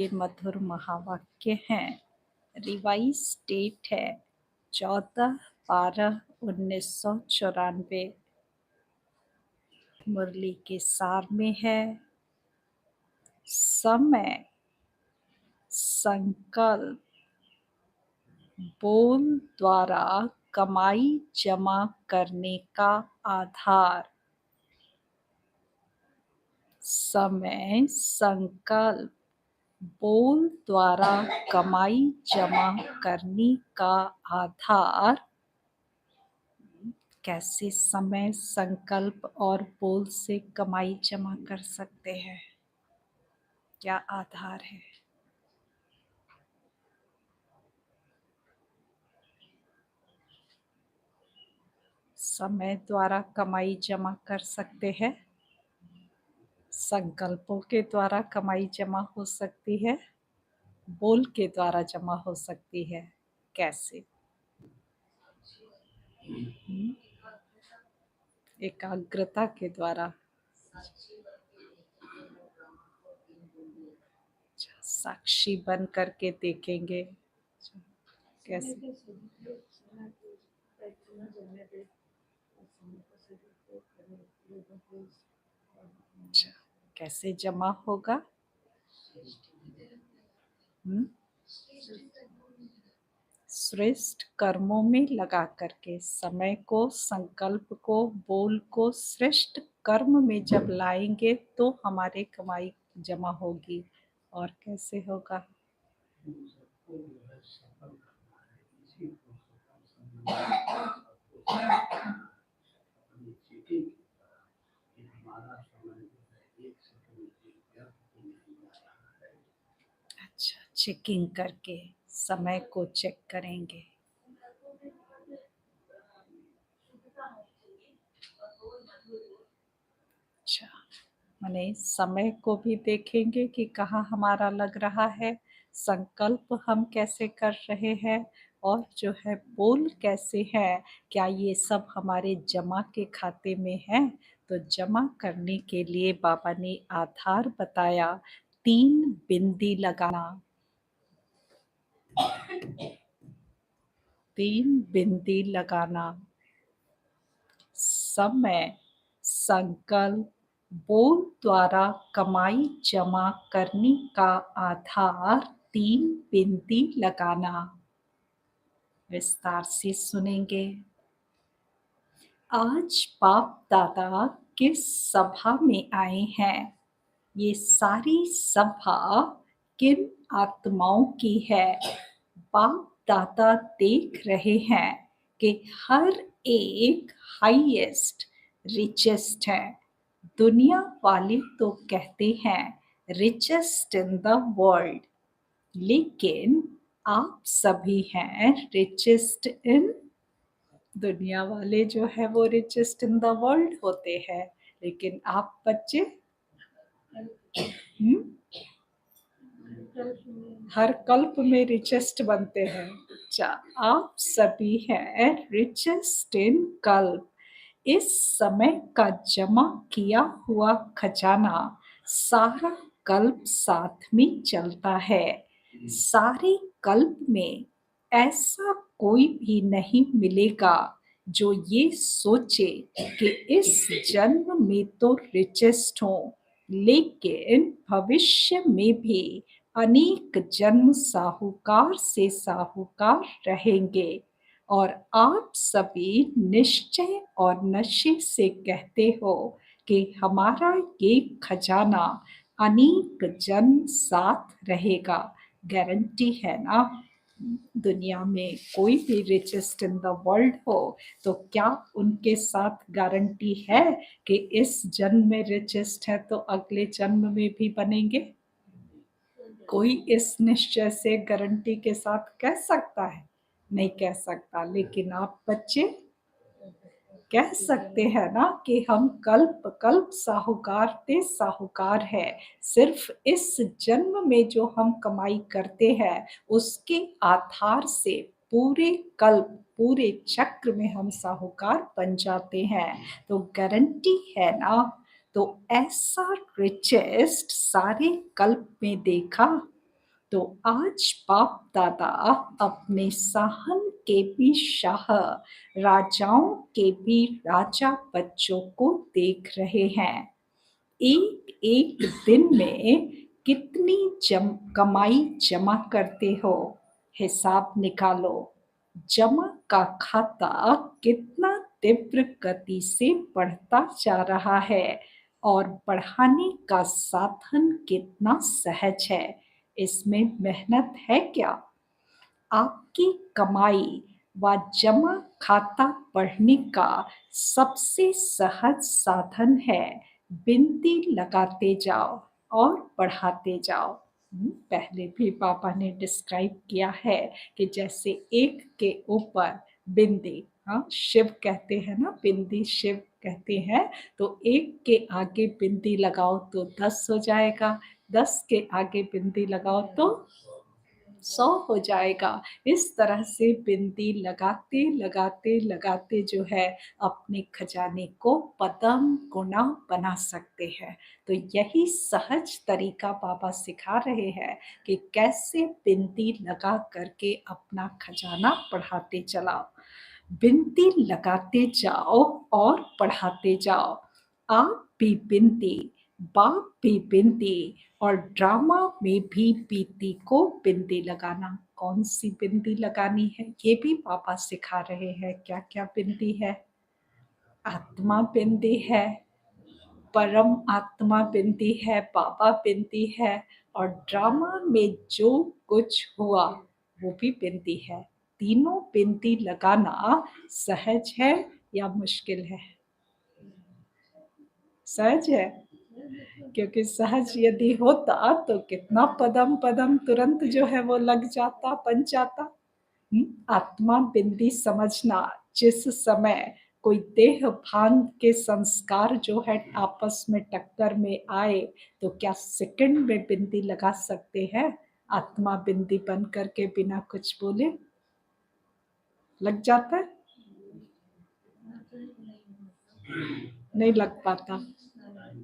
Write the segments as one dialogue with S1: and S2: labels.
S1: ये मधुर महावाक्य हैं। रिवाइज डेट है 14/12/1994। मुरली के सार में है समय संकल्प बोल द्वारा कमाई जमा करने का आधार। समय संकल्प बोल द्वारा कमाई जमा करने का आधार। कैसे समय संकल्प और बोल से कमाई जमा कर सकते हैं? क्या आधार है? समय द्वारा कमाई जमा कर सकते हैं, संकल्पों के द्वारा कमाई जमा हो सकती है, बोल के द्वारा जमा हो सकती है। कैसे? एकाग्रता के द्वारा। साक्षी बन करके देखेंगे। कैसे? अच्छा, कैसे जमा होगा? श्रेष्ठ कर्मों में लगा करके समय को, संकल्प को, बोल को श्रेष्ठ कर्म में जब लाएंगे तो हमारे कमाई जमा होगी। और कैसे होगा? अच्छा, चेकिंग करके समय को चेक करेंगे। अच्छा, माने समय को भी देखेंगे कि कहाँ हमारा लग रहा है, संकल्प हम कैसे कर रहे हैं और जो है बोल कैसे है, क्या ये सब हमारे जमा के खाते में है? तो जमा करने के लिए बाबा ने आधार बताया, 3 बिंदी लगाना। 3 बिंदी लगाना। समय संकल्प बोल द्वारा कमाई जमा करने का आधार 3 बिंदी लगाना। विस्तार से सुनेंगे। आज बाप दादा किस सभा में आए हैं? ये सारी सभा किन आत्माओं की है? बाप दादा देख रहे हैं कि हर एक हाईएस्ट रिचेस्ट है। दुनिया वाले तो कहते हैं रिचेस्ट इन द वर्ल्ड, लेकिन आप सभी हैं रिचेस्ट इन। दुनिया वाले जो है वो रिचेस्ट इन द वर्ल्ड होते हैं, लेकिन आप बच्चे हर कल्प में रिचेस्ट बनते हैं। अच्छा, आप सभी हैं रिचेस्ट इन कल्प। इस समय का जमा किया हुआ खजाना सारा कल्प साथ में चलता है। सारे कल्प में ऐसा कोई भी नहीं मिलेगा जो ये सोचे कि इस जन्म में तो रिचेस्ट हो, लेकिन भविष्य में भी अनेक जन्म साहूकार से साहूकार रहेंगे। और आप सभी निश्चय और नशे से कहते हो कि हमारा ये खजाना अनेक जन्म साथ रहेगा। गारंटी है ना? दुनिया में कोई भी रिचेस्ट इन द वर्ल्ड हो तो क्या उनके साथ गारंटी है कि इस जन्म में रिचेस्ट है तो अगले जन्म में भी बनेंगे? कोई इस निश्चय से गारंटी के साथ कह सकता है? नहीं कह सकता। लेकिन आप बच्चे कह सकते हैं ना कि हम कल्प कल्प साहूकार ते साहूकार है। सिर्फ इस जन्म में जो हम कमाई करते हैं उसके आधार से पूरे कल्प, पूरे चक्र में हम साहूकार बन जाते हैं। तो गारंटी है ना? तो ऐसा रिचेस्ट सारे कल्प में देखा? तो आज बाप दादा अपने सहन के भी शाह, राजाओं के भी राजा बच्चों को देख रहे हैं। एक एक दिन में कितनी कमाई जमा करते हो, हिसाब निकालो। जमा का खाता कितना तीव्र गति से बढ़ता जा रहा है और बढ़ाने का साधन कितना सहज है। इसमें मेहनत है क्या? आपकी कमाई व जमा खाता बढ़ने का सबसे सहज साधन है बिनती लगाते जाओ और बढ़ाते जाओ। पहले भी पापा ने डिस्क्राइब किया है कि जैसे एक के ऊपर बिंदी, हाँ शिव कहते हैं ना, बिंदी शिव कहते हैं। तो एक के आगे बिंदी लगाओ तो 10 हो जाएगा, 10 के आगे बिंदी लगाओ तो 100 हो जाएगा। इस तरह से बिंदी लगाते लगाते लगाते जो है अपने खजाने को पदम गुना बना सकते हैं। तो यही सहज तरीका बाबा सिखा रहे हैं कि कैसे बिंदी लगा करके अपना खजाना बढ़ाते चलाओ। बिनती लगाते जाओ और बढ़ाते जाओ। आप भी बिनती, बाप भी बिनती और ड्रामा में भी बीती को बिंदी लगाना। कौन सी बिंदी लगानी है ये भी पापा सिखा रहे हैं। क्या क्या बिंदी है? आत्मा बिंदी है, परम आत्मा बिंदी है, बाबा बिंदी है और ड्रामा में जो कुछ हुआ वो भी बिंदी है। तीनों बिंदी लगाना सहज है या मुश्किल है? सहज है, क्योंकि सहज यदि होता तो कितना पदम पदम तुरंत जो है वो लग जाता, बन जाता। आत्मा बिंदी समझना, जिस समय कोई देह भान के संस्कार जो है आपस में टक्कर में आए तो क्या सेकंड में बिंदी लगा सकते हैं? आत्मा बिंदी बन करके बिना कुछ बोले लग जाता है? नहीं लग पाता,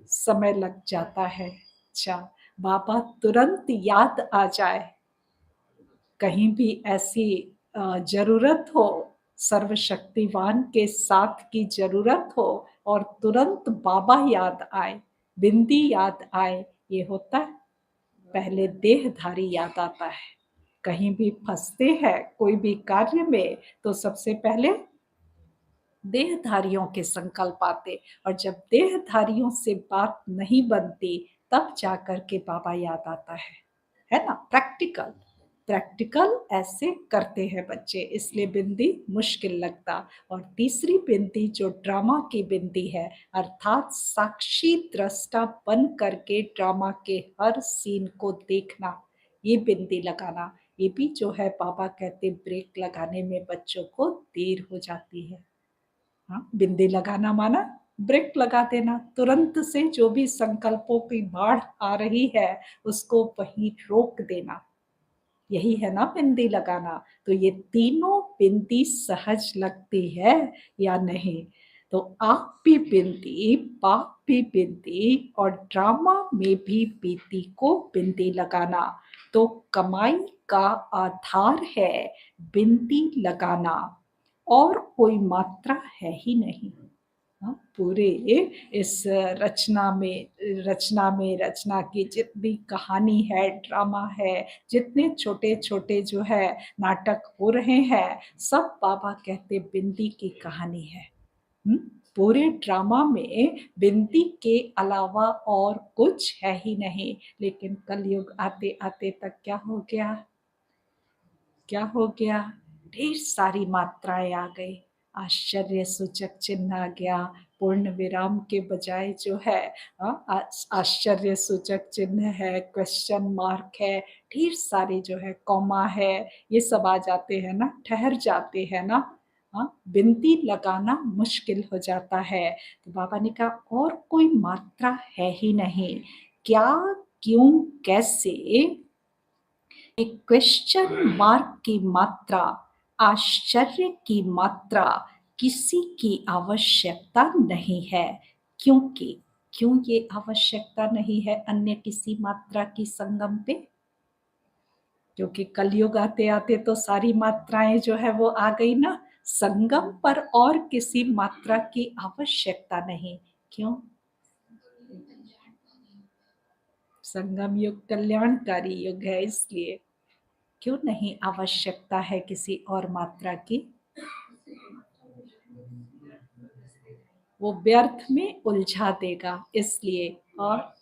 S1: समय लग जाता है। अच्छा, बाबा तुरंत याद आ जाए, कहीं भी ऐसी ज़रूरत हो, सर्वशक्तिवान के साथ की ज़रूरत हो और तुरंत बाबा याद आए, बिंदी याद आए, ये होता है। पहले देहधारी याद आता है। कहीं भी फंसते हैं कोई भी कार्य में तो सबसे पहले देहधारियों के संकल्प आते और जब देहधारियों से बात नहीं बनती तब जाकर के बाबा याद आता है ना? प्रैक्टिकल प्रैक्टिकल ऐसे करते हैं बच्चे, इसलिए बिंदी मुश्किल लगता। और तीसरी बिंदी जो ड्रामा की बिंदी है, अर्थात साक्षी दृष्टा बन करके ड्रामा के हर सीन को देखना, ये बिंदी लगाना, ये भी जो है बाबा कहते ब्रेक लगाने में बच्चों को देर हो जाती है। हाँ, बिंदी लगाना माना ब्रेक लगा देना, तुरंत से जो भी संकल्पों की बाढ़ आ रही है उसको वहीं रोक देना, यही है ना बिंदी लगाना। तो ये तीनों बिंदी सहज लगती है या नहीं? तो आप भी बिंदी, बाप भी बिंदी और ड्रामा में भी बीती को बिंदी लगाना। तो कमाई का आधार है बिंदी लगाना और कोई मात्रा है ही नहीं। हाँ, पूरे इस रचना की जितनी कहानी है, ड्रामा है, जितने छोटे-छोटे जो है नाटक हो रहे हैं, सब बाबा कहते बिंदी की कहानी है। हुँ? पूरे ड्रामा में बिंदी के अलावा और कुछ है ही नहीं। लेकिन कलयुग आते-आते तक क्या हो गया? क्या हो गया? ढेर सारी मात्राएँ आ गई, आश्चर्य सूचक चिन्ह आ गया, पूर्ण विराम के बजाय जो है आश्चर्य सूचक चिन्ह है, क्वेश्चन मार्क है, ढेर सारे जो है कॉमा है, ये सब आ जाते हैं ना, ठहर जाते हैं ना। बिनती लगाना मुश्किल हो जाता है। तो बाबा ने कहा और कोई मात्रा है ही नहीं, क्या, क्यों, कैसे, एक क्वेश्चन मार्क की मात्रा, आश्चर्य की मात्रा किसी की आवश्यकता नहीं है। क्योंकि क्यों ये आवश्यकता नहीं है अन्य किसी मात्रा की संगम पे? क्योंकि कलयुग आते-आते तो सारी मात्राएँ जो है वो आ गई ना, संगम पर और किसी मात्रा की आवश्यकता नहीं। क्यों? संगम युग कल्याणकारी युग है इसलिए। क्यों नहीं आवश्यकता है किसी और मात्रा की? वो व्यर्थ में उलझा देगा इसलिए। और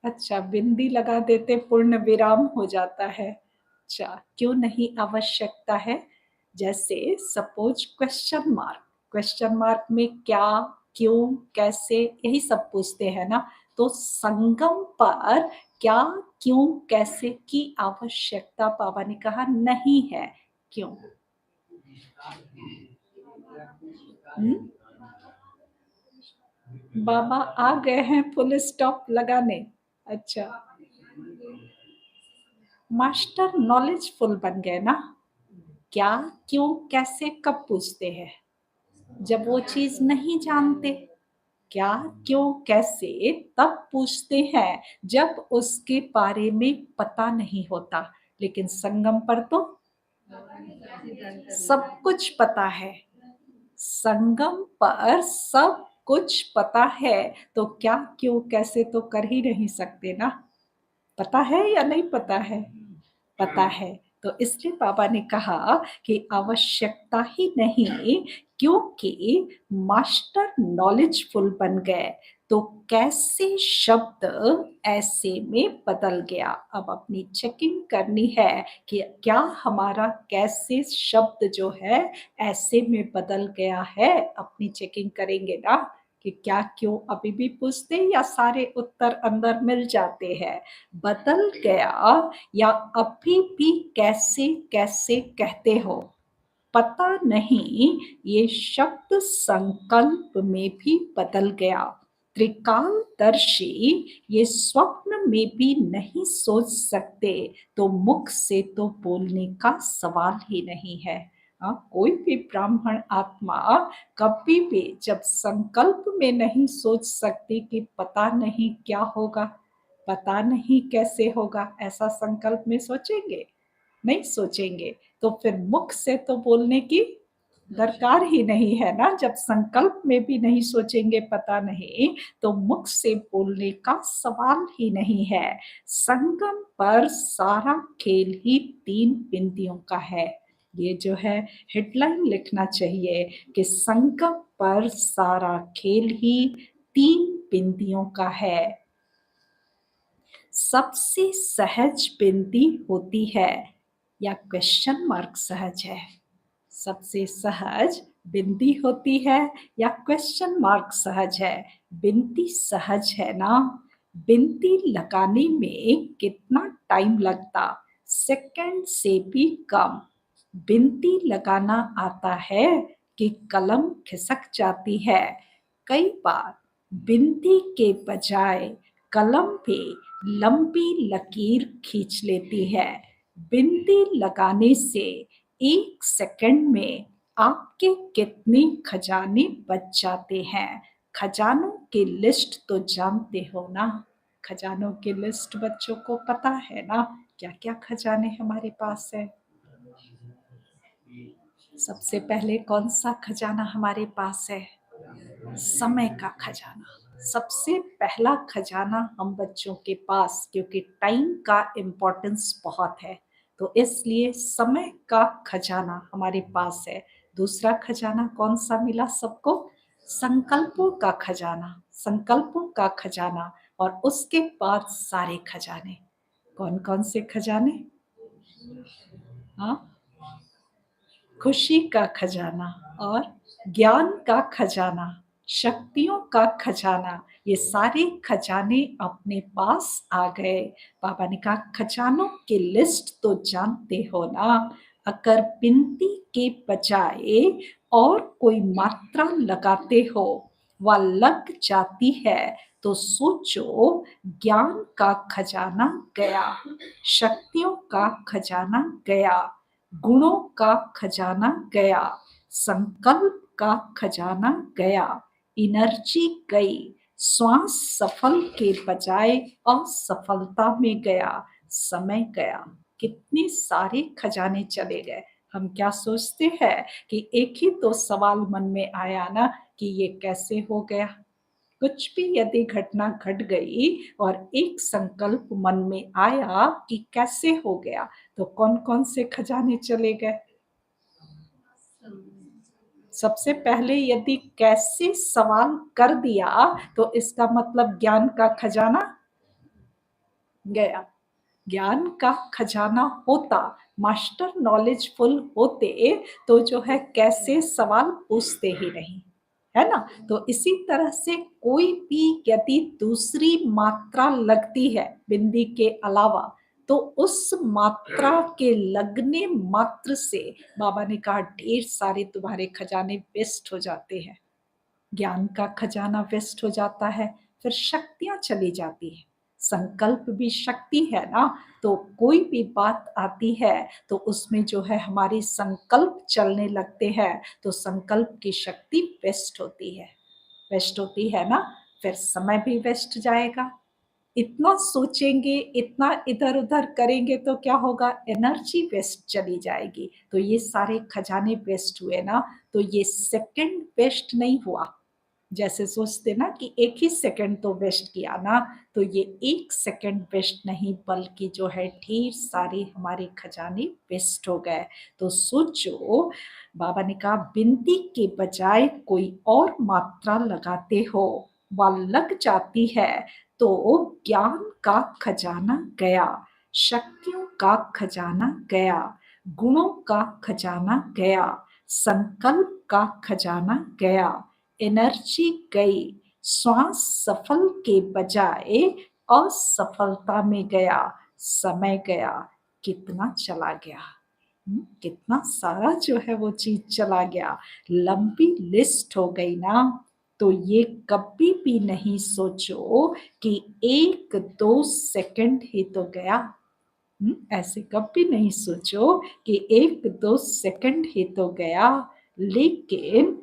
S1: अच्छा, बिंदी लगा देते पूर्ण विराम हो जाता है। अच्छा, क्यों नहीं आवश्यकता है? जैसे सपोज़ क्वेश्चन मार्क में क्या, क्यों, कैसे यही सब पूछते हैं ना, तो संगम पर क्या, क्यों, कैसे की आवश्यकता बाबा ने कहा नहीं है। क्यों? हुँ? बाबा आ गए हैं फुल स्टॉप लगाने। अच्छा, मास्टर नॉलेजफुल बन गए ना? क्या, क्यों, कैसे, कब पूछते हैं? जब वो चीज़ नहीं जानते। क्या, क्यों, कैसे तब पूछते हैं जब उसके बारे में पता नहीं होता। लेकिन संगम पर तो सब कुछ पता है। संगम पर सब कुछ पता है, तो क्या, क्यों, कैसे तो कर ही नहीं सकते ना। पता है या नहीं पता है? पता है। तो इसलिए बाबा ने कहा कि आवश्यकता ही नहीं, क्योंकि मास्टर नॉलेजफुल बन गए, तो कैसे शब्द ऐसे में बदल गया। अब अपनी चेकिंग करनी है कि क्या हमारा कैसे शब्द जो है ऐसे में बदल गया है। अपनी चेकिंग करेंगे ना कि क्या, क्यों अभी भी पूछते हैं या सारे उत्तर अंदर मिल जाते हैं। बदल गया या अभी भी कैसे-कैसे कहते हो? पता नहीं, ये शब्द संकल्प में भी बदल गया। त्रिकालदर्शी ये स्वप्न में भी नहीं सोच सकते, तो मुख से तो बोलने का सवाल ही नहीं है। कोई भी ब्राह्मण आत्मा कभी भी जब संकल्प में नहीं सोच सकती कि पता नहीं क्या होगा, पता नहीं कैसे होगा, ऐसा संकल्प में सोचेंगे? नहीं सोचेंगे। तो फिर मुख से तो बोलने की दरकार ही नहीं है ना। जब संकल्प में भी नहीं सोचेंगे पता नहीं, तो मुख से बोलने का सवाल ही नहीं है। संगम पर सारा खेल ही 3 बिंदियों का है। ये जो है हेडलाइन लिखना चाहिए कि संगम पर सारा खेल ही 3 बिंदियों का है। सबसे सहज बिनती होती है या क्वेश्चन मार्क सहज है? सबसे सहज बिनती होती है या क्वेश्चन मार्क सहज है? बिनती सहज है ना? बिनती लगाने में कितना टाइम लगता? सेकंड से भी कम। बिनती लगाना आता है कि कलम खिसक जाती है। कई बार बिनती के बजाय कलम पे लंबी लकीर खींच लेती है। बिनती लगाने से 1 सेकंड में आपके कितने खजाने बच जाते हैं। खजानों की लिस्ट तो जानते हो ना? खजानों की लिस्ट बच्चों को पता है ना? क्या-क्या खजाने हमारे पास है? सबसे पहले कौन-सा खजाना हमारे पास है? समय का खजाना। सबसे पहला खजाना हम बच्चों के पास, क्योंकि टाइम का इम्पोर्टेंस बहुत है, तो इसलिए समय का खजाना हमारे पास है। दूसरा खजाना कौन-सा मिला सबको? संकल्पों का खजाना, संकल्पों का खजाना। और उसके बाद सारे खजाने। कौन-कौन से खजाने? हाँ? खुशी का खजाना और ज्ञान का खजाना, शक्तियों का खजाना, ये सारे खजाने अपने पास आ गए। बाबा ने कहा खजानों की लिस्ट तो जानते हो ना? अगर बिनती के बजाय और कोई मात्रा लगाते हो व लग जाती है, तो सोचो ज्ञान का खजाना गया, शक्तियों का खजाना गया, गुणों का खजाना गया, संकल्प का खजाना गया, एनर्जी गई, श्वास सफल के बजाय असफलता में गया, समय गया, कितने सारे खजाने चले गए। हम क्या सोचते हैं कि एक ही तो सवाल मन में आया ना कि ये कैसे हो गया? कुछ भी यदि घटना घट गई और एक संकल्प मन में आया कि कैसे हो गया, तो कौन-कौन से खजाने चले गए? सबसे पहले यदि कैसे सवाल कर दिया, तो इसका मतलब ज्ञान का खजाना गया। ज्ञान का खजाना होता, मास्टर नॉलेजफुल होते, तो जो है कैसे सवाल पूछते ही नहीं, है ना? तो इसी तरह से कोई भी यदि दूसरी मात्रा लगती है बिंदी के अलावा, तो उस मात्रा के लगने मात्र से बाबा ने कहा ढेर सारे तुम्हारे खजाने वेस्ट हो जाते हैं। ज्ञान का खजाना वेस्ट हो जाता है, फिर शक्तियाँ चली जाती हैं। संकल्प भी शक्ति है ना, तो कोई भी बात आती है, तो उसमें जो है हमारे संकल्प चलने लगते हैं, तो संकल्प की शक्ति वेस्ट होती है ना, फिर समय भी वेस्ट जाएगा। इतना सोचेंगे, इतना इधर-उधर करेंगे तो क्या होगा? एनर्जी वेस्ट चली जाएगी। तो ये सारे खजाने वेस्ट हुए ना, तो ये सेकंड वेस्ट नहीं हुआ। जैसे सोचते ना कि एक ही सेकंड तो वेस्ट किया ना, तो ये 1 सेकंड वेस्ट नहीं बल्कि जो है ढेर सारे हमारे खजाने वेस्ट हो गए। तो सोचो, बाबा ने कहा बिंदी के बजाय कोई और मात्रा लगाते हो व लग जाती है, तो ज्ञान का खजाना गया, शक्तियों का खजाना गया, गुणों का खजाना गया, संकल्प का खजाना गया, एनर्जी गई, श्वास सफल के बजाय असफलता में गया, समय गया, कितना चला गया। कितना सारा जो है वो चीज चला गया, लंबी लिस्ट हो गई ना। तो ये कभी भी नहीं सोचो कि 1-2 सेकंड ही तो गया। ऐसे कभी नहीं सोचो कि 1-2 सेकंड ही तो गया, लेकिन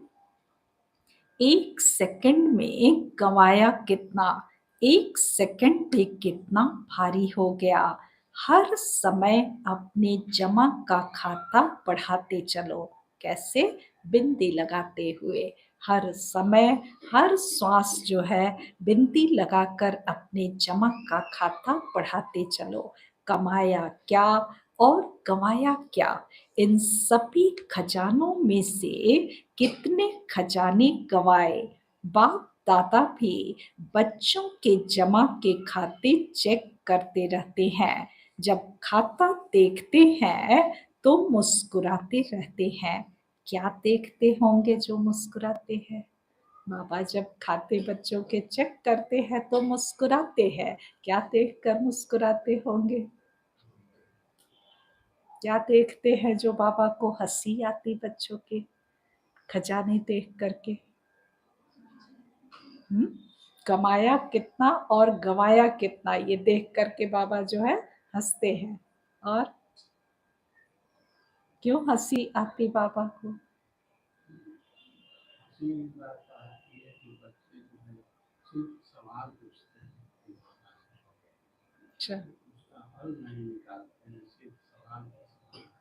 S1: 1 सेकंड में गँवाया कितना, 1 सेकंड पे कितना भारी हो गया। हर समय अपने जमा का खाता बढ़ाते चलो। कैसे? बिंदी लगाते हुए। हर समय, हर श्वास जो है बिंदी लगाकर अपने जमा का खाता बढ़ाते चलो। कमाया क्या और गँवाया क्या? इन सभी खजानों में से कितने खजाने गँवाए। बाप-दादा भी बच्चों के जमा के खाते चेक करते रहते हैं। जब खाता देखते हैं तो मुस्कुराते रहते हैं। क्या देखते होंगे जो मुस्कुराते हैं? बाबा जब खाते बच्चों के चेक करते हैं तो मुस्कुराते हैं। क्या देखकर मुस्कुराते होंगे? क्या देखते हैं जो बाबा को हँसी आती बच्चों के खजाने देख कर के? हुँ? कमाया कितना और गँवाया कितना ये देख कर के बाबा जो है हँसते हैं। और क्यों हँसी आती बाबा को? अच्छा।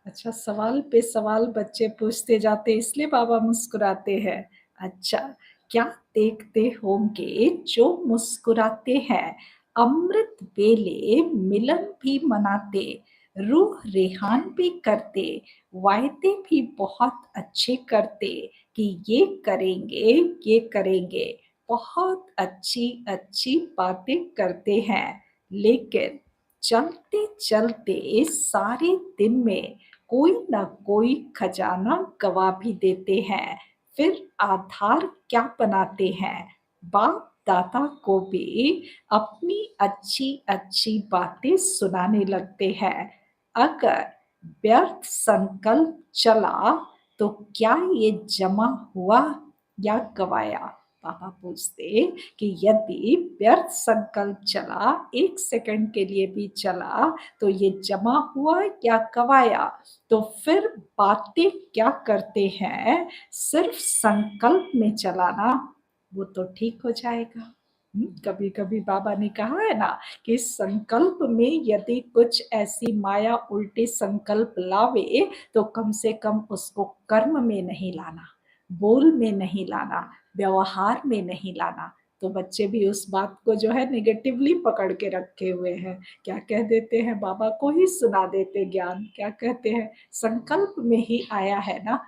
S1: अच्छा, सवाल पे सवाल बच्चे पूछते जाते इसलिए बाबा मुस्कुराते हैं। अच्छा, क्या देखते होंगे जो मुस्कुराते हैं, अमृत वेले मिलन भी मनाते, रूह रेहान भी करते, वायदे भी बहुत अच्छे करते कि ये करेंगे, बहुत अच्छी-अच्छी बातें करते हैं। लेकिन चलते-चलते सारे दिन में कोई ना कोई खजाना गँवा भी देते हैं। फिर आधार क्या बनाते हैं? बाप-दादा को भी अपनी अच्छी-अच्छी बातें सुनाने लगते हैं। अगर व्यर्थ संकल्प चला, तो क्या ये जमा हुआ या गँवाया? पापा पूछते कि यदि व्यर्थ संकल्प चला, 1 सेकंड के लिए भी चला, तो ये जमा हुआ या गँवाया? तो फिर बातें क्या करते हैं, सिर्फ संकल्प में चलाना, वो तो ठीक हो जाएगा। कभी कभी बाबा ने कहा है ना कि संकल्प में यदि कुछ ऐसी माया उल्टे संकल्प लावे तो कम से कम उसको कर्म में नहीं लाना, बोल में नहीं लाना, व्यवहार में नहीं लाना। तो बच्चे भी उस बात को जो है नेगेटिवली पकड़ के रखे हुए हैं। क्या कह देते हैं, बाबा को ही सुना देते ज्ञान। क्या कहते हैं, संकल्प में ही आया है ना,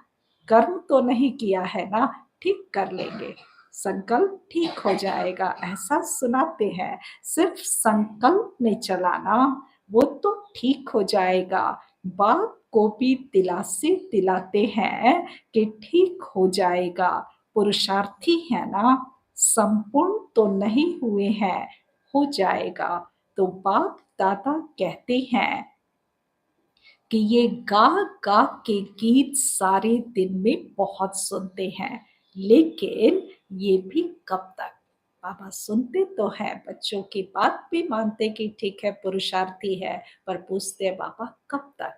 S1: कर्म तो नहीं किया है ना, ठीक कर लेंगे, संकल्प ठीक हो जाएगा, ऐसा सुनाते हैं। सिर्फ संकल्प में चलाना वो तो ठीक हो जाएगा, बात को भी दिलासे दिलाते हैं कि ठीक हो जाएगा। पुरुषार्थी है ना, संपूर्ण तो नहीं हुए हैं, हो जाएगा। तो बाप दादा कहते हैं कि ये गा गा के गीत सारे दिन में बहुत सुनते हैं, लेकिन ये भी कब तक। बाबा सुनते तो है, बच्चों की बात भी मानते कि ठीक है पुरुषार्थी है, पर पूछते हैं बाबा कब तक,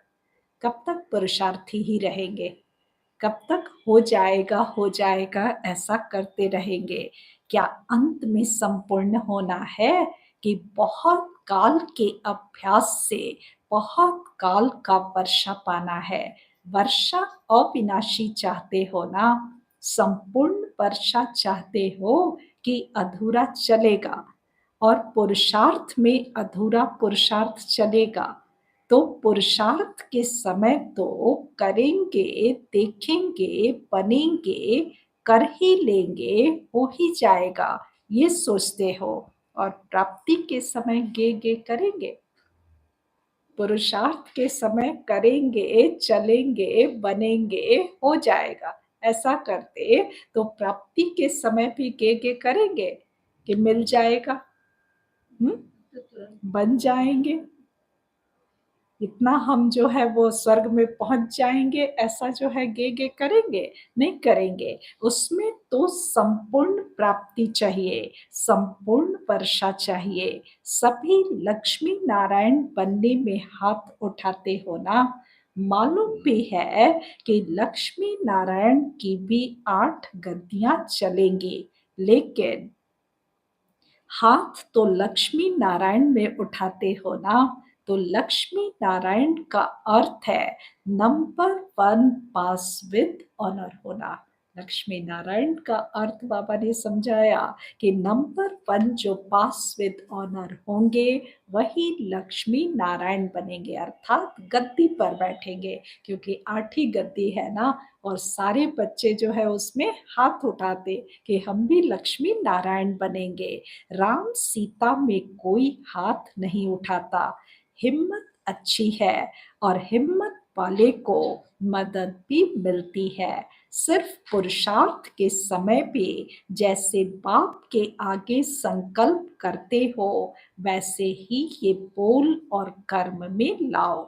S1: कब तक पुरुषार्थी ही रहेंगे, कब तक हो जाएगा ऐसा करते रहेंगे। क्या अंत में संपूर्ण होना है कि बहुत काल के अभ्यास से बहुत काल का वर्षा पाना है। वर्षा अविनाशी चाहते हो ना, संपूर्ण वर्षा चाहते हो कि अधूरा चलेगा, और पुरुषार्थ में अधूरा पुरुषार्थ चलेगा। तो पुरुषार्थ के समय तो करेंगे, देखेंगे, बनेंगे, कर ही लेंगे, हो ही जाएगा, ये सोचते हो। और प्राप्ति के समय गे गे करेंगे, पुरुषार्थ के समय करेंगे, चलेंगे, बनेंगे, हो जाएगा, ऐसा करते तो प्राप्ति के समय भी गे गे करेंगे कि मिल जाएगा, बन जाएंगे, इतना हम जो है वो स्वर्ग में पहुंच जाएंगे, ऐसा जो है गे गे करेंगे, नहीं करेंगे। उसमें तो संपूर्ण प्राप्ति चाहिए, संपूर्ण वर्षा चाहिए। सभी लक्ष्मी नारायण बनने में हाथ उठाते हो ना, मालूम भी है कि लक्ष्मी नारायण की भी 8 गद्दियां चलेंगी, लेकिन हाथ तो लक्ष्मी नारायण में उठाते हो ना। तो लक्ष्मी नारायण का अर्थ है नंबर 1 पास विद ऑनर होना। लक्ष्मी नारायण का अर्थ बाबा ने समझाया कि नंबर 1 जो पास विद ऑनर होंगे वही लक्ष्मी नारायण बनेंगे, अर्थात गद्दी पर बैठेंगे, क्योंकि 8 ही गद्दी है ना। और सारे बच्चे जो है उसमें हाथ उठाते कि हम भी लक्ष्मी नारायण बनेंगे। राम सीता में कोई हाथ नहीं उठाता, हिम्मत अच्छी है और हिम्मत वाले को मदद भी मिलती है। सिर्फ पुरुषार्थ के समय पे जैसे बाप के आगे संकल्प करते हो वैसे ही ये बोल और कर्म में लाओ।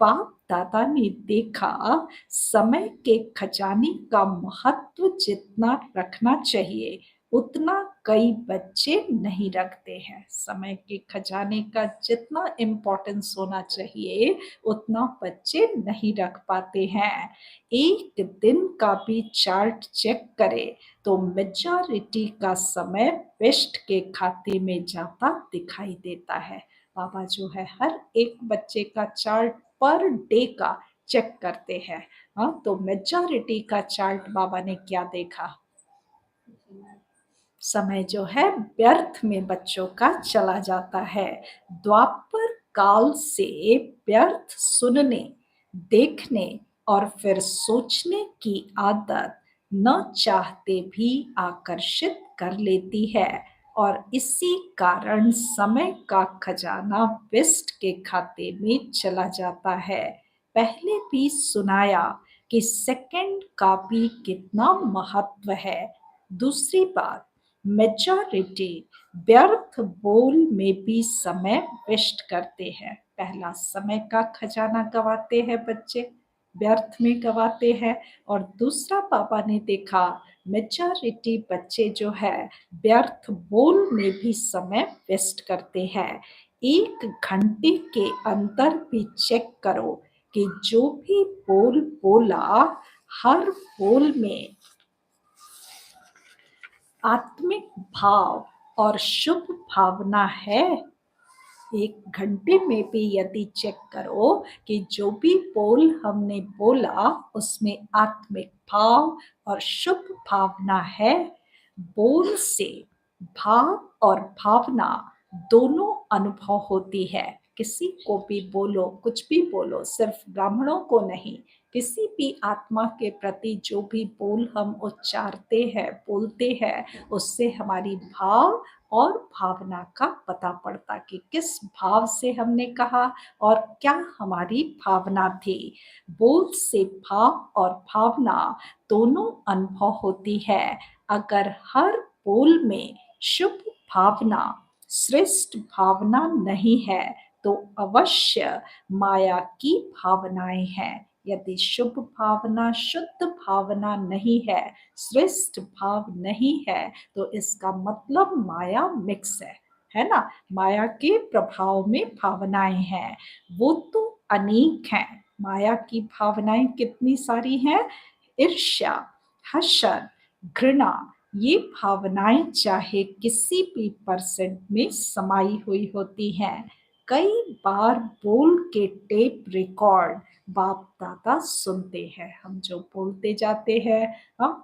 S1: बाप दादा ने देखा समय के खजाने का महत्व जितना रखना चाहिए उतना कई बच्चे नहीं रखते हैं। समय के खजाने का जितना इम्पोर्टेंस होना चाहिए उतना बच्चे नहीं रख पाते हैं। एक दिन का भी चार्ट चेक करें तो मेजॉरिटी का समय वेस्ट के खाते में जाता दिखाई देता है। बाबा जो है हर एक बच्चे का चार्ट पर डे का चेक करते हैं। हाँ, तो मेजॉरिटी का चार्ट बाबा ने क्या देखा, समय जो है व्यर्थ में बच्चों का चला जाता है। द्वापर काल से व्यर्थ सुनने, देखने और फिर सोचने की आदत न चाहते भी आकर्षित कर लेती है, और इसी कारण समय का खजाना वेस्ट के खाते में चला जाता है। पहले भी सुनाया कि सेकंड का भी कितना महत्व है। दूसरी बात, मेजॉरिटी व्यर्थ बोल में भी समय वेस्ट करते हैं। पहला, समय का खजाना गवाते हैं बच्चे, व्यर्थ में गवाते हैं। और दूसरा पापा ने देखा मेजॉरिटी बच्चे जो है व्यर्थ बोल में भी समय वेस्ट करते हैं। 1 घंटे के अंदर भी चेक करो कि जो भी बोल बोला हर बोल में आत्मिक भाव और शुभ भावना है। 1 घंटे में भी यदि चेक करो कि जो भी बोल हमने बोला उसमें आत्मिक भाव और शुभ भावना है। बोल से भाव और भावना दोनों अनुभव होती है। किसी को भी बोलो, कुछ भी बोलो, सिर्फ ब्राह्मणों को नहीं, किसी भी आत्मा के प्रति जो भी बोल हम उच्चारते हैं, बोलते हैं, उससे हमारी भाव और भावना का पता पड़ता कि किस भाव से हमने कहा और क्या हमारी भावना थी। बोल से भाव और भावना दोनों अनुभव होती है। अगर हर बोल में शुभ भावना, श्रेष्ठ भावना नहीं है तो अवश्य माया की भावनाएं हैं। यदि शुभ भावना, शुद्ध भावना नहीं है, श्रेष्ठ भाव नहीं है, तो इसका मतलब माया मिक्स है ना? माया के प्रभाव में भावनाएं हैं, वो तो अनेक हैं। माया की भावनाएं कितनी सारी हैं? ईर्ष्या, हसद, घृणा, ये भावनाएं चाहे किसी भी परसेंट में समाई हुई होती हैं। कई बार बोल के टेप रिकॉर्ड बाप दादा सुनते हैं। हम जो बोलते जाते हैं,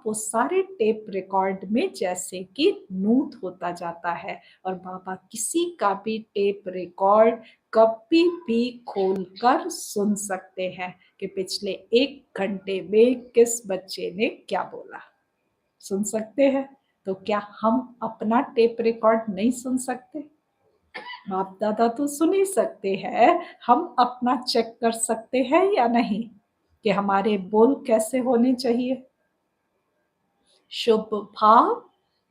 S1: वो सारे टेप रिकॉर्ड में जैसे कि नोट होता जाता है, और बाबा किसी का भी टेप रिकॉर्ड कभी भी खोल कर सुन सकते हैं कि पिछले 1 घंटे में किस बच्चे ने क्या बोला। सुन सकते हैं। तो क्या हम अपना टेप रिकॉर्ड नहीं सुन सकते? बाप दादा तो सुन ही सकते हैं, हम अपना चेक कर सकते हैं या नहीं कि हमारे बोल कैसे होने चाहिए? शुभ भाव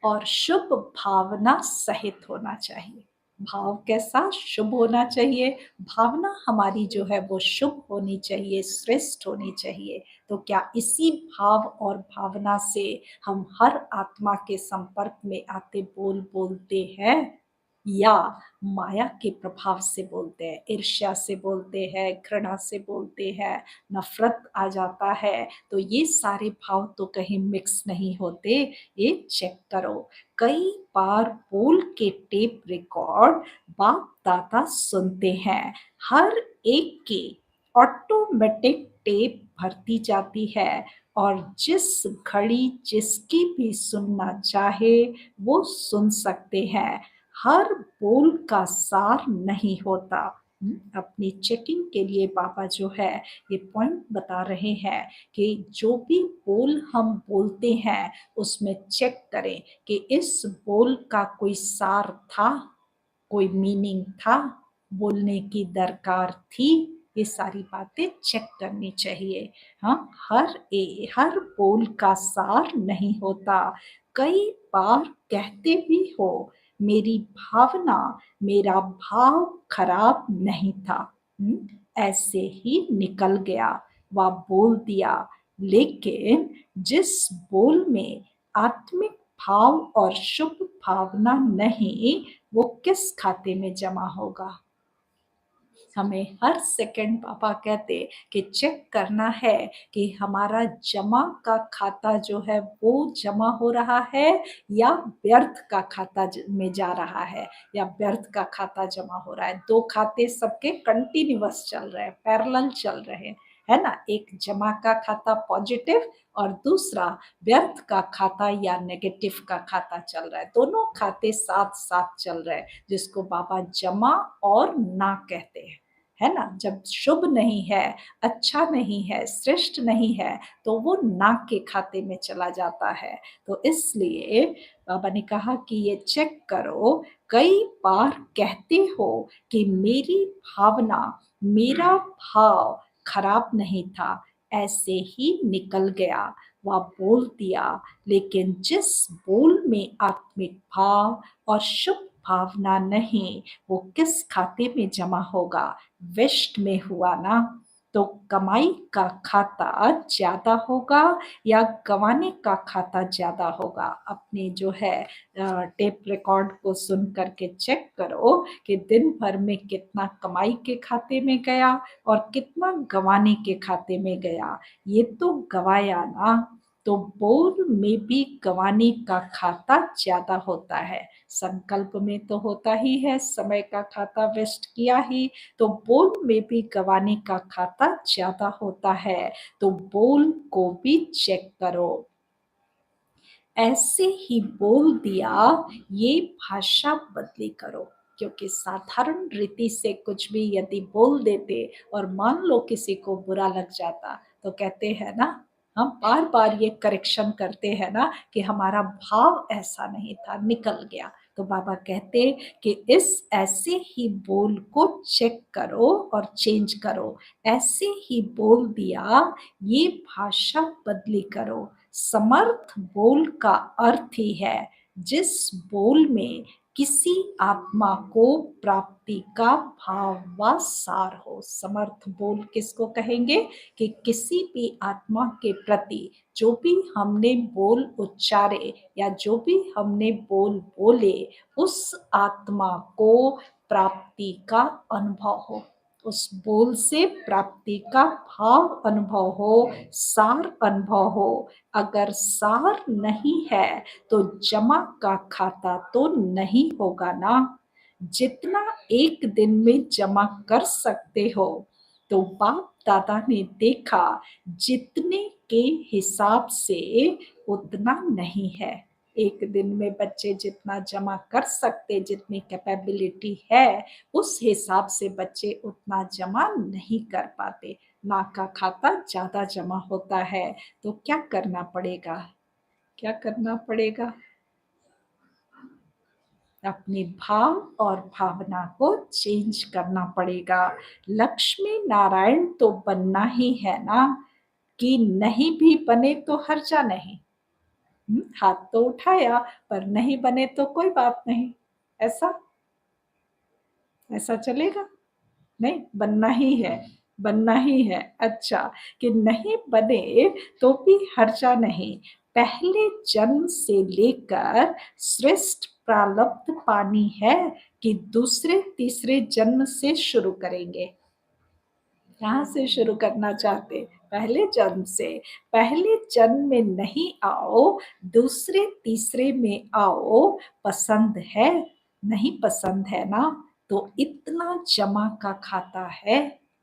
S1: और शुभ भावना सहित होना चाहिए। भाव कैसा? शुभ होना चाहिए। भावना हमारी जो है वो शुभ होनी चाहिए, श्रेष्ठ होनी चाहिए। तो क्या इसी भाव और भावना से हम हर आत्मा के संपर्क में आते बोल बोलते हैं, या माया के प्रभाव से बोलते हैं, ईर्ष्या से बोलते हैं, घृणा से बोलते हैं, नफरत आ जाता है? तो ये सारे भाव तो कहीं मिक्स नहीं होते, ये चेक करो। कई बार बोल के टेप रिकॉर्ड बाप दादा सुनते हैं। हर एक की ऑटोमेटिक टेप भरती जाती है, और जिस घड़ी जिसकी भी सुनना चाहे वो सुन सकते हैं। हर बोल का सार नहीं होता। अपनी चेकिंग के लिए बाबा जो है ये पॉइंट बता रहे हैं कि जो भी बोल हम बोलते हैं उसमें चेक करें कि इस बोल का कोई सार था, कोई मीनिंग था, बोलने की दरकार थी। ये सारी बातें चेक करनी चाहिए। हाँ, हर बोल का सार नहीं होता। कई बार कहते भी हो, मेरी भावना, मेरा भाव खराब नहीं था, ऐसे ही निकल गया, वह बोल दिया। लेकिन जिस बोल में आत्मिक भाव और शुभ भावना नहीं, वो किस खाते में जमा होगा? हमें हर सेकंड पापा कहते कि चेक करना है कि हमारा जमा का खाता जो है वो जमा हो रहा है या व्यर्थ का खाता में जा रहा है, या व्यर्थ का खाता जमा हो रहा है। 2 खाते सबके कंटिन्यूअस चल रहे हैं, पैरेलल चल रहे हैं, है ना? एक जमा का खाता पॉजिटिव और दूसरा व्यर्थ का खाता या नेगेटिव का खाता चल रहा है। दोनों खाते साथ-साथ चल रहे हैं, जिसको बाबा जमा और ना कहते हैं, है ना? जब शुभ नहीं है, अच्छा नहीं है, श्रेष्ठ नहीं है, तो वो ना के खाते में चला जाता है। तो इसलिए बाबा ने कहा कि ये चेक करो। कई बार कहते हो कि मेरी भावना, मेरा भाव खराब नहीं था, ऐसे ही निकल गया, वह बोल दिया। लेकिन जिस बोल में आत्मिक भाव और शुभ भावना नहीं, वो किस खाते में जमा होगा? वेस्ट में हुआ ना? तो कमाई का खाता ज़्यादा होगा या गँवाने का खाता ज़्यादा होगा? अपने जो है टेप रिकॉर्ड को सुन कर के चेक करो कि दिन भर में कितना कमाई के खाते में गया और कितना गँवाने के खाते में गया। ये तो गँवाया ना। तो बोल में भी गंवाने का खाता ज़्यादा होता है। संकल्प में तो होता ही है, समय का खाता वेस्ट किया ही, तो बोल में भी गंवाने का खाता ज़्यादा होता है, तो बोल को भी चेक करो। ऐसे ही बोल दिया, ये भाषा बदली करो, क्योंकि साधारण रीति से कुछ भी यदि बोल देते और मान लो किसी को बुरा लग जाता, तो कहते हैं ना, हम बार-बार ये करेक्शन करते हैं ना कि हमारा भाव ऐसा नहीं था, निकल गया। तो बाबा कहते कि इस ऐसे ही बोल को चेक करो और चेंज करो। ऐसे ही बोल दिया, ये भाषा बदली करो। समर्थ बोल का अर्थ ही है जिस बोल में किसी आत्मा को प्राप्ति का भाव व सार हो। समर्थ बोल किसको कहेंगे कि किसी भी आत्मा के प्रति जो भी हमने बोल उच्चारे या जो भी हमने बोल बोले, उस आत्मा को प्राप्ति का अनुभव हो, उस बोल से प्राप्ति का भाव अनुभव हो, सार अनुभव हो। अगर सार नहीं है तो जमा का खाता तो नहीं होगा ना। जितना एक दिन में जमा कर सकते हो, तो बाप दादा ने देखा जितने के हिसाब से उतना नहीं है। एक दिन में बच्चे जितना जमा कर सकते, जितनी कैपेबिलिटी है, उस हिसाब से बच्चे उतना जमा नहीं कर पाते। माँ का खाता ज़्यादा जमा होता है, तो क्या करना पड़ेगा? क्या करना पड़ेगा? अपने भाव और भावना को चेंज करना पड़ेगा। लक्ष्मी नारायण तो बनना ही है ना, कि नहीं भी बने तो हर्जा नहीं। हाथ तो उठाया पर नहीं बने तो कोई बात नहीं। ऐसा ऐसा चलेगा? नहीं, बनना ही है, बनना ही है। अच्छा, कि नहीं बने तो भी हर्जा नहीं। पहले जन्म से लेकर श्रेष्ठ प्रारब्ध पानी है कि दूसरे तीसरे जन्म से शुरू करेंगे? कहाँ से शुरू करना चाहते? पहले जन्म से। पहले जन्म में नहीं आओ, दूसरे तीसरे में आओ। पसंद है? नहीं पसंद है ना, तो इतना जमा का खाता है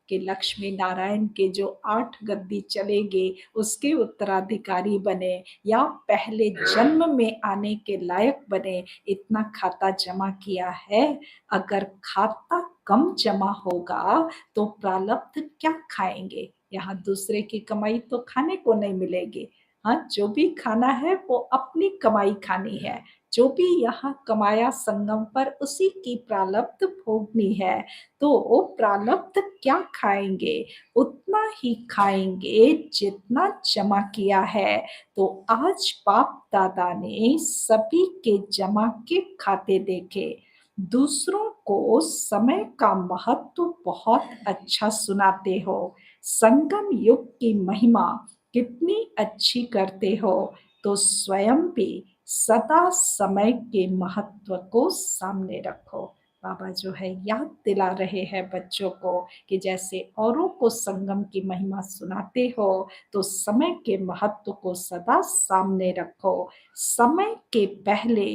S1: कि लक्ष्मी नारायण के जो 8 गद्दी चलेंगे उसके उत्तराधिकारी बने या पहले जन्म में आने के लायक बने, इतना खाता जमा किया है। अगर खाता कम जमा होगा तो प्रारब्ध क्या खाएंगे? यहाँ दूसरे की कमाई तो खाने को नहीं मिलेगी। हाँ, जो भी खाना है वो अपनी कमाई खानी है। जो भी यहाँ कमाया संगम पर उसी की प्रारब्ध भोगनी है। तो प्रारब्ध क्या खाएंगे? उतना ही खाएंगे जितना जमा किया है। तो आज बाप दादा ने सभी के जमा के खाते देखे। दूसरों को समय का महत्व बहुत अच्छा सुनाते हो। संगम युग की महिमा कितनी अच्छी करते हो, तो स्वयं भी सदा समय के महत्व को सामने रखो। बाबा जो है याद दिला रहे हैं बच्चों को कि जैसे औरों को संगम की महिमा सुनाते हो, तो समय के महत्व को सदा सामने रखो। समय के पहले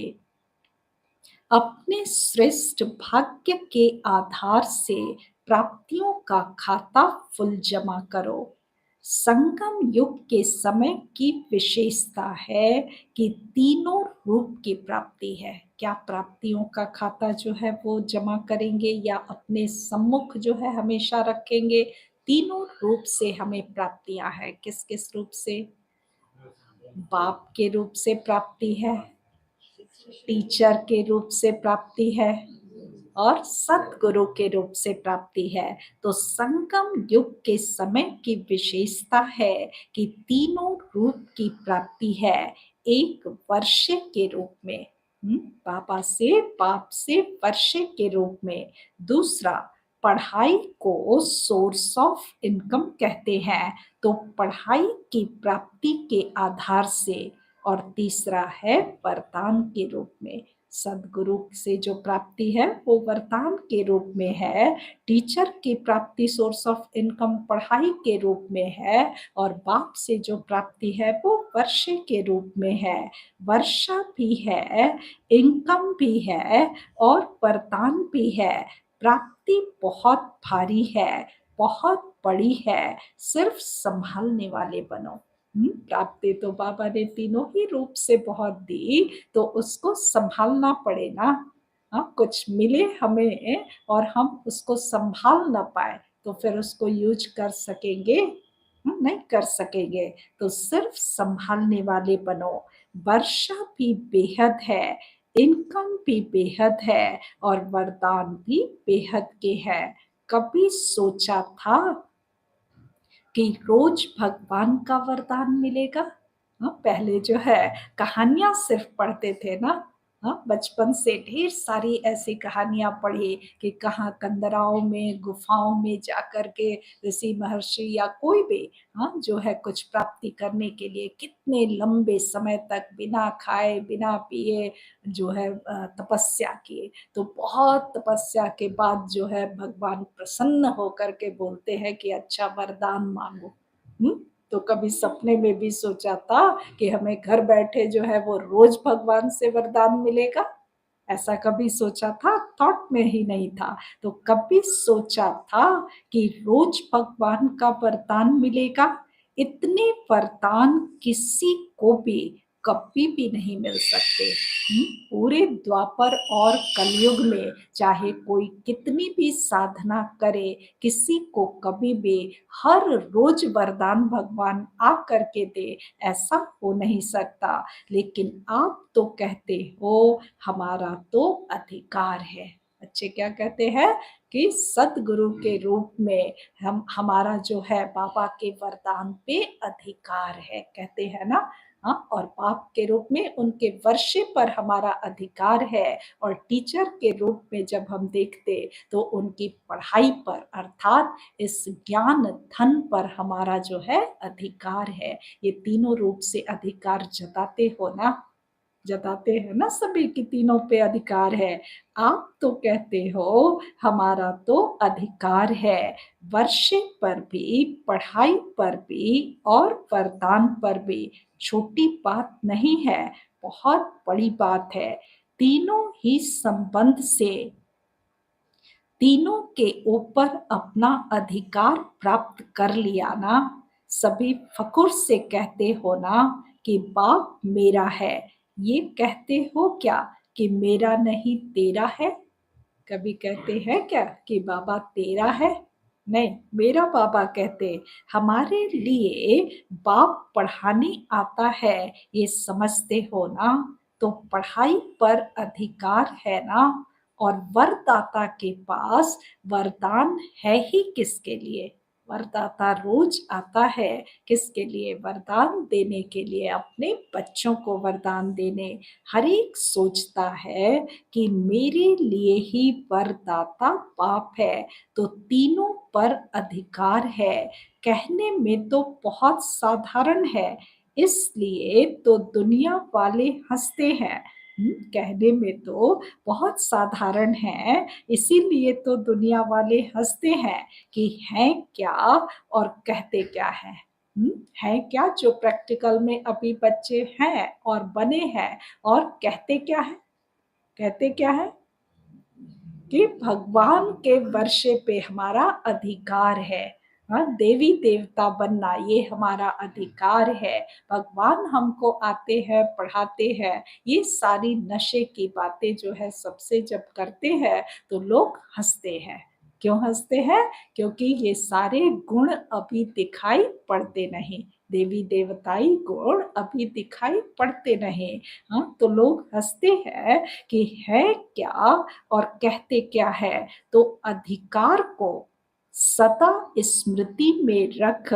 S1: अपने श्रेष्ठ भाग्य के आधार से प्राप्तियों का खाता फुल जमा करो। संगम युग के समय की विशेषता है कि तीनों रूप की प्राप्ति है। क्या प्राप्तियों का खाता जो है वो जमा करेंगे या अपने सम्मुख जो है हमेशा रखेंगे? तीनों रूप से हमें प्राप्तियां है। किस किस रूप से? बाप के रूप से प्राप्ति है, टीचर के रूप से प्राप्ति है और सतगुरु के रूप से प्राप्ति है। तो संगम युग के समय की विशेषता है कि तीनों रूप की प्राप्ति है। एक वर्षे के रूप में, पापा से बाप से वर्षे के रूप में। दूसरा, पढ़ाई को सोर्स ऑफ इनकम कहते हैं, तो पढ़ाई की प्राप्ति के आधार से। और तीसरा है वरदान के रूप में। सद्गुरु से जो प्राप्ति है वो वरदान के रूप में है, टीचर की प्राप्ति सोर्स ऑफ इनकम पढ़ाई के रूप में है, और बाप से जो प्राप्ति है वो वर्षे के रूप में है। वर्षा भी है, इनकम भी है और वरदान भी है। प्राप्ति बहुत भारी है, बहुत बड़ी है, सिर्फ संभालने वाले बनो। प्राप्ति तो बाबा ने तीनों ही रूप से बहुत दी, तो उसको संभालना पड़े ना। हाँ, कुछ मिले हमें और हम उसको संभाल ना पाए तो फिर उसको यूज कर सकेंगे? नहीं कर सकेंगे। तो सिर्फ संभालने वाले बनो। वर्षा भी बेहद है, इनकम भी बेहद है और वरदान भी बेहद के है। कभी सोचा था कि रोज भगवान का वरदान मिलेगा? पहले जो है कहानियां सिर्फ पढ़ते थे ना। बचपन से ढेर सारी ऐसी कहानियां पढ़ी कि कहाँ कंदराओं में, गुफाओं में जाकर के ऋषि महर्षि या कोई भी जो है कुछ प्राप्ति करने के लिए कितने लंबे समय तक बिना खाए बिना पिए जो है तपस्या किए। तो बहुत तपस्या के बाद जो है भगवान प्रसन्न होकर के बोलते हैं कि अच्छा वरदान मांगो। तो कभी सपने में भी सोचा था कि हमें घर बैठे जो है वो रोज भगवान से वरदान मिलेगा? ऐसा कभी सोचा था? थॉट में ही नहीं था। तो कभी सोचा था कि रोज भगवान का वरदान मिलेगा? इतने वरदान किसी को भी कभी भी नहीं मिल सकते। पूरे द्वापर और कलयुग में चाहे कोई कितनी भी साधना करे, किसी को कभी भी हर रोज वरदान भगवान आ करके दे, ऐसा हो नहीं सकता। लेकिन आप तो कहते हो हमारा तो अधिकार है। बच्चे क्या कहते हैं कि सदगुरु के रूप में हमारा जो है बाबा के वरदान पे अधिकार है, कहते हैं ना। और बाप के रूप में उनके वर्षे पर हमारा अधिकार है, और टीचर के रूप में जब हम देखते तो उनकी पढ़ाई पर अर्थात इस ज्ञान धन पर हमारा जो है अधिकार है। ये तीनों रूप से अधिकार जताते हो ना, जताते हैं ना सभी कि तीनों पे अधिकार है। आप तो कहते हो हमारा तो अधिकार है, वर्षे पर भी, पढ़ाई पर भी और वरदान पर भी। छोटी बात नहीं है, बहुत बड़ी बात है। तीनों ही संबंध से तीनों के ऊपर अपना अधिकार प्राप्त कर लिया ना। सभी फकुर से कहते हो ना कि बाप मेरा है। ये कहते हो क्या कि मेरा नहीं तेरा है? कभी कहते हैं क्या कि बाबा तेरा है? नहीं, मेरा बाबा कहते। हमारे लिए बाप पढ़ाने आता है, ये समझते हो ना। तो पढ़ाई पर अधिकार है ना, और वरदाता के पास वरदान है ही किसके लिए? वरदाता रोज आता है किसके लिए? वरदान देने के लिए, अपने बच्चों को वरदान देने। हर एक सोचता है कि मेरे लिए ही वरदाता बाप है, तो तीनों पर अधिकार है। कहने में तो बहुत साधारण है, इसलिए तो दुनिया वाले हंसते हैं। कहने में तो बहुत साधारण है, इसीलिए तो दुनिया वाले हंसते हैं कि हैं क्या और कहते क्या है। है क्या जो प्रैक्टिकल में अभी बच्चे हैं और बने हैं, और कहते क्या है? कहते क्या है कि भगवान के वर्षे पे हमारा अधिकार है। देवी देवता बनना ये हमारा अधिकार है। भगवान हमको आते हैं, पढ़ाते हैं। ये सारी नशे की बातें जो है सबसे जब करते हैं तो लोग हंसते हैं। क्यों हंसते हैं? क्योंकि ये सारे गुण अभी दिखाई पड़ते नहीं, देवी देवताई गुण अभी दिखाई पड़ते नहीं। तो लोग हंसते हैं कि है क्या और कहते क्या है। तो अधिकार को सदा स्मृति में रख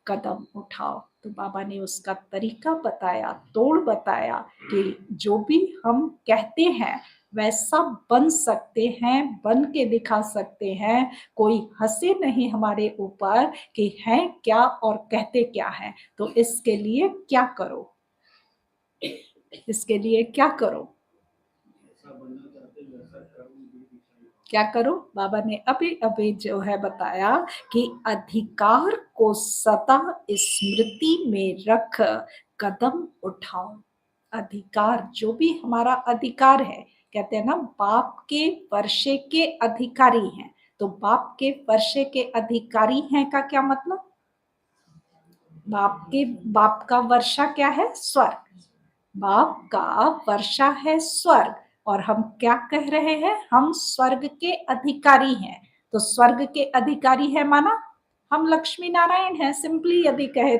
S1: कदम उठाओ। तो बाबा ने उसका तरीका बताया, तोड़ बताया कि जो भी हम कहते हैं वैसा बन सकते हैं, बन के दिखा सकते हैं। कोई हंसे नहीं हमारे ऊपर कि हैं क्या और कहते क्या है। तो इसके लिए क्या करो? इसके लिए क्या करो? क्या करो? बाबा ने अभी-अभी जो है बताया कि अधिकार को सदा स्मृति में रख कदम उठाओ। अधिकार जो भी हमारा अधिकार है, कहते हैं ना बाप के वर्षे के अधिकारी हैं, तो बाप के वर्षे के अधिकारी हैं का क्या मतलब? बाप का वर्षा क्या है? स्वर्ग। बाप का वर्षा है स्वर्ग और हम क्या कह रहे हैं? हम स्वर्ग के अधिकारी हैं। तो स्वर्ग के अधिकारी है माना हम लक्ष्मी नारायण हैं, सिंपली यदि कहे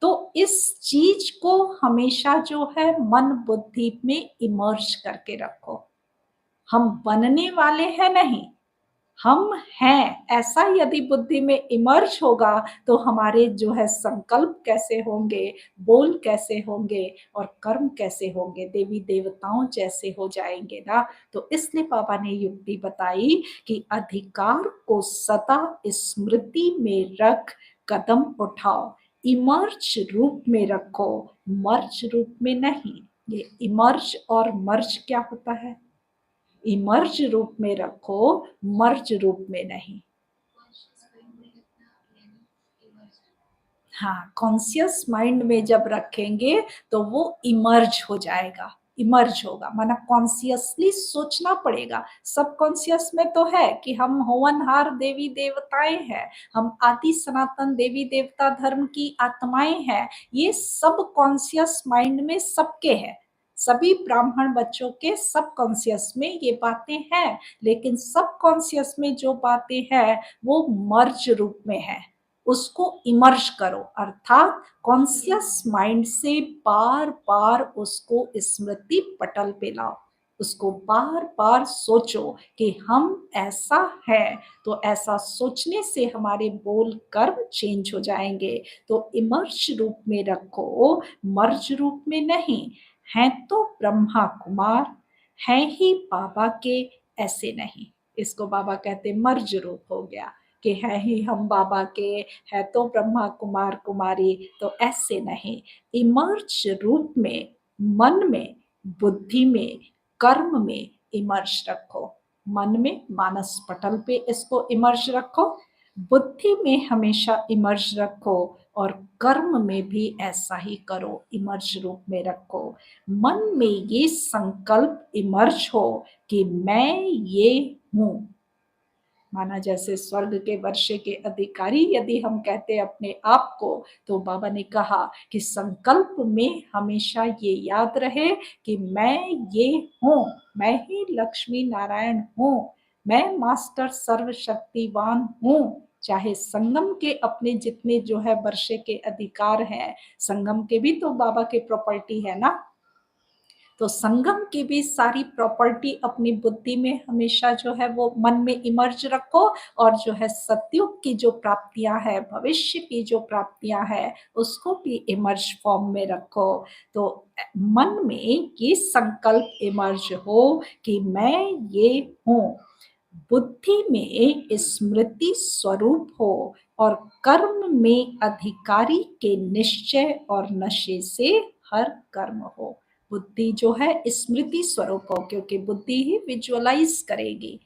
S1: तो इस चीज को हमेशा जो है मन बुद्धि में इमर्ज करके रखो। हम बनने वाले हैं नहीं, हम हैं, ऐसा यदि बुद्धि में इमर्ज होगा तो हमारे जो है संकल्प कैसे होंगे, बोल कैसे होंगे और कर्म कैसे होंगे, देवी देवताओं जैसे हो जाएंगे ना। तो इसलिए बाबा ने युक्ति बताई कि अधिकार को सदा स्मृति में रख कदम उठाओ। इमर्ज रूप में रखो, मर्ज रूप में नहीं। ये इमर्ज और मर्ज क्या होता है? इमर्ज रूप में रखो, मर्ज रूप में नहीं। हाँ, कॉन्शियस माइंड में जब रखेंगे तो वो इमर्ज हो जाएगा, इमर्ज होगा माना कॉन्शियसली सोचना पड़ेगा। सब कॉन्शियस में तो है कि हम होनहार देवी देवताएं हैं, हम आदि सनातन देवी देवता धर्म की आत्माएं हैं। ये सब कॉन्शियस माइंड में सबके है, सभी ब्राह्मण बच्चों के सब कॉन्शियस में ये बातें हैं। लेकिन सब कॉन्शियस में जो बातें हैं वो मर्ज रूप में है, उसको इमर्ज करो, अर्थात कॉन्शियस माइंड से बार बार उसको स्मृति पटल पे लाओ, उसको बार बार सोचो कि हम ऐसा है। तो ऐसा सोचने से हमारे बोल कर्म चेंज हो जाएंगे। तो इमर्ज रूप में रखो, मर्ज रूप में नहीं। हैं तो ब्रह्मा कुमार, हैं ही बाबा के, ऐसे नहीं। इसको बाबा कहते मर्ज रूप हो गया कि है ही हम बाबा के, है तो ब्रह्मा कुमार कुमारी, तो ऐसे नहीं। इमर्ज रूप में, मन में, बुद्धि में, कर्म में इमर्ज रखो। मन में मानस पटल पे इसको इमर्ज रखो, बुद्धि में हमेशा इमर्ज रखो और कर्म में भी ऐसा ही करो, इमर्ज रूप में रखो। मन में ये संकल्प इमर्ज हो कि मैं ये हूं। माना जैसे स्वर्ग के वर्षे के अधिकारी यदि हम कहते अपने आप को, तो बाबा ने कहा कि संकल्प में हमेशा ये याद रहे कि मैं ये हूँ, मैं ही लक्ष्मी नारायण हूँ, मैं मास्टर सर्वशक्तिवान हूँ। चाहे संगम के अपने जितने जो है वर्षे के अधिकार हैं, संगम के भी तो बाबा के प्रॉपर्टी है ना, तो संगम की भी सारी प्रॉपर्टी अपनी बुद्धि में हमेशा जो है वो मन में इमर्ज रखो। और जो है सतयुग की जो प्राप्तियां है, भविष्य की जो प्राप्तियां है, उसको भी इमर्ज फॉर्म में रखो। तो मन में ये संकल्प इमर्ज हो कि मैं ये हूँ, बुद्धि में स्मृति स्वरूप हो और कर्म में अधिकारी के निश्चय और नशे से हर कर्म हो। बुद्धि जो है स्मृति स्वरूप हो, क्योंकि बुद्धि ही विजुअलाइज करेगी।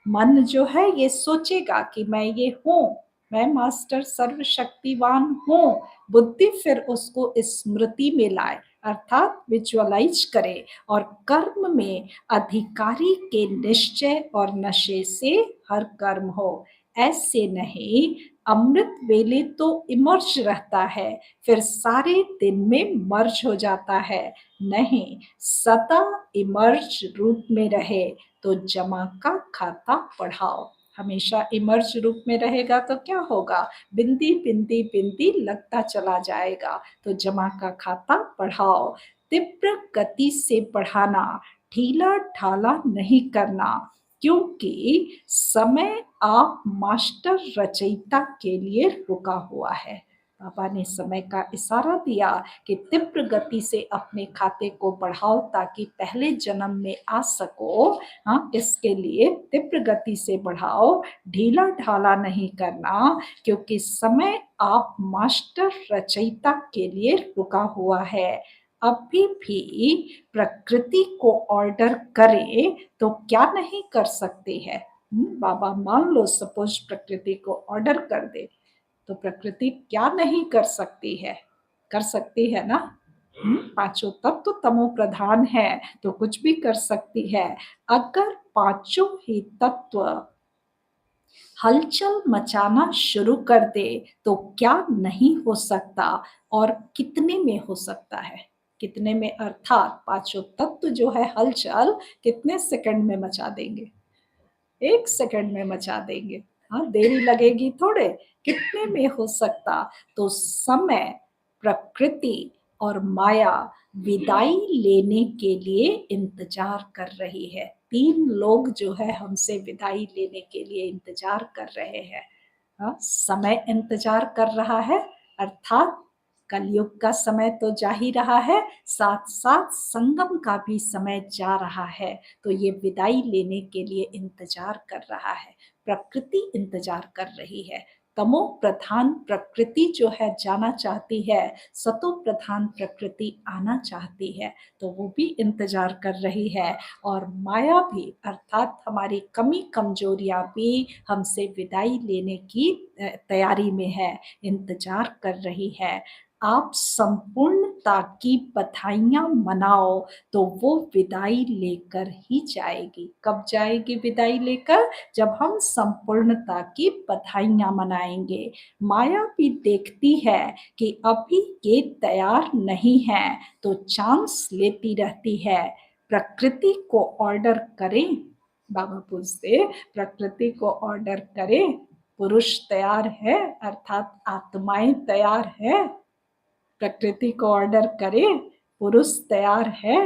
S1: मन जो है ये सोचेगा कि मैं ये हूँ, मैं मास्टर सर्वशक्तिवान हूँ। बुद्धि फिर उसको स्मृति में लाए, अर्थात विजुअलाइज करे और कर्म में अधिकारी के निश्चय और नशे से हर कर्म हो। ऐसे नहीं, अमृत वेले तो इमर्ज रहता है, फिर सारे दिन में मर्ज हो जाता है। नहीं, सदा इमर्ज रूप में रहे तो जमा का खाता पढ़ाओ। हमेशा इमर्ज रूप में रहेगा तो क्या होगा? बिंदी बिंदी बिंदी लगता चला जाएगा। तो जमा का खाता पढ़ाओ, तीव्र गति से बढ़ाना, ढीला ढाला नहीं करना, क्योंकि समय आप मास्टर रचयिता के लिए रुका हुआ है। बाबा ने समय का इशारा दिया कि तीव्र गति से अपने खाते को बढ़ाओ ताकि पहले जन्म में आ सको। हाँ, इसके लिए तीव्र गति से बढ़ाओ, ढीला ढाला नहीं करना, क्योंकि समय आप मास्टर रचयिता के लिए रुका हुआ है। अभी भी प्रकृति को ऑर्डर करे तो क्या नहीं कर सकती है। बाबा मान लो सपोज प्रकृति को ऑर्डर कर दे तो प्रकृति क्या नहीं कर सकती है, कर सकती है ना। पांचों तत्व तो तमो प्रधान है तो कुछ भी कर सकती है। अगर पांचों ही तत्व हलचल मचाना शुरू कर दे तो क्या नहीं हो सकता और कितने में हो सकता है, कितने में अर्थात पांचों तत्व जो है हलचल कितने सेकंड में मचा देंगे, 1 सेकंड में मचा देंगे। हाँ, देरी लगेगी थोड़े, कितने में हो सकता। तो समय, प्रकृति और माया विदाई लेने के लिए इंतजार कर रही है। 3 लोग जो है हमसे विदाई लेने के लिए इंतजार कर रहे हैं। हाँ, समय इंतजार कर रहा है, अर्थात कलयुग का समय तो जा ही रहा है, साथ साथ संगम का भी समय जा रहा है। तो ये विदाई लेने के लिए इंतजार कर रहा है, प्रकृति इंतजार कर रही है। तमो प्रधान प्रकृति जो है जाना चाहती है, सतो प्रधान प्रकृति आना चाहती है, तो वो भी इंतजार कर रही है। और माया भी अर्थात हमारी कमी कमजोरियां भी हमसे विदाई लेने की तैयारी में है, इंतजार कर रही है। आप संपूर्णता की बधाइयां मनाओ तो वो विदाई लेकर ही जाएगी। कब जाएगी विदाई लेकर? जब हम संपूर्णता की बधाइयां मनाएंगे। माया भी देखती है कि अभी ये तैयार नहीं है तो चांस लेती रहती है। प्रकृति को ऑर्डर करें, बाबा पूछते प्रकृति को ऑर्डर करें, पुरुष तैयार है अर्थात आत्माएं तैयार है। प्रकृति को ऑर्डर करे, पुरुष तैयार है,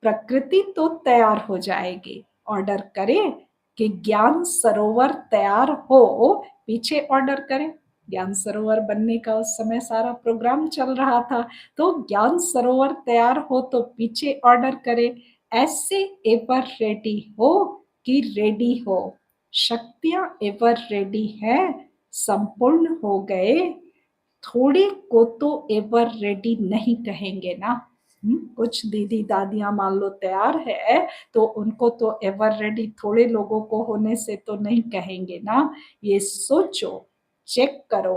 S1: प्रकृति तो तैयार हो जाएगी। ऑर्डर करे कि ज्ञान सरोवर तैयार हो, पीछे ऑर्डर करे। ज्ञान सरोवर बनने का उस समय सारा प्रोग्राम चल रहा था, तो ज्ञान सरोवर तैयार हो तो पीछे ऑर्डर करे। ऐसे एवर रेडी हो कि रेडी हो, शक्तियां एवर रेडी है, संपूर्ण हो गए। थोड़े को तो एवर रेडी नहीं कहेंगे ना। कुछ दीदी दादियां मान लो तैयार है तो उनको तो एवर रेडी थोड़े लोगों को होने से तो नहीं कहेंगे ना। ये सोचो, चेक करो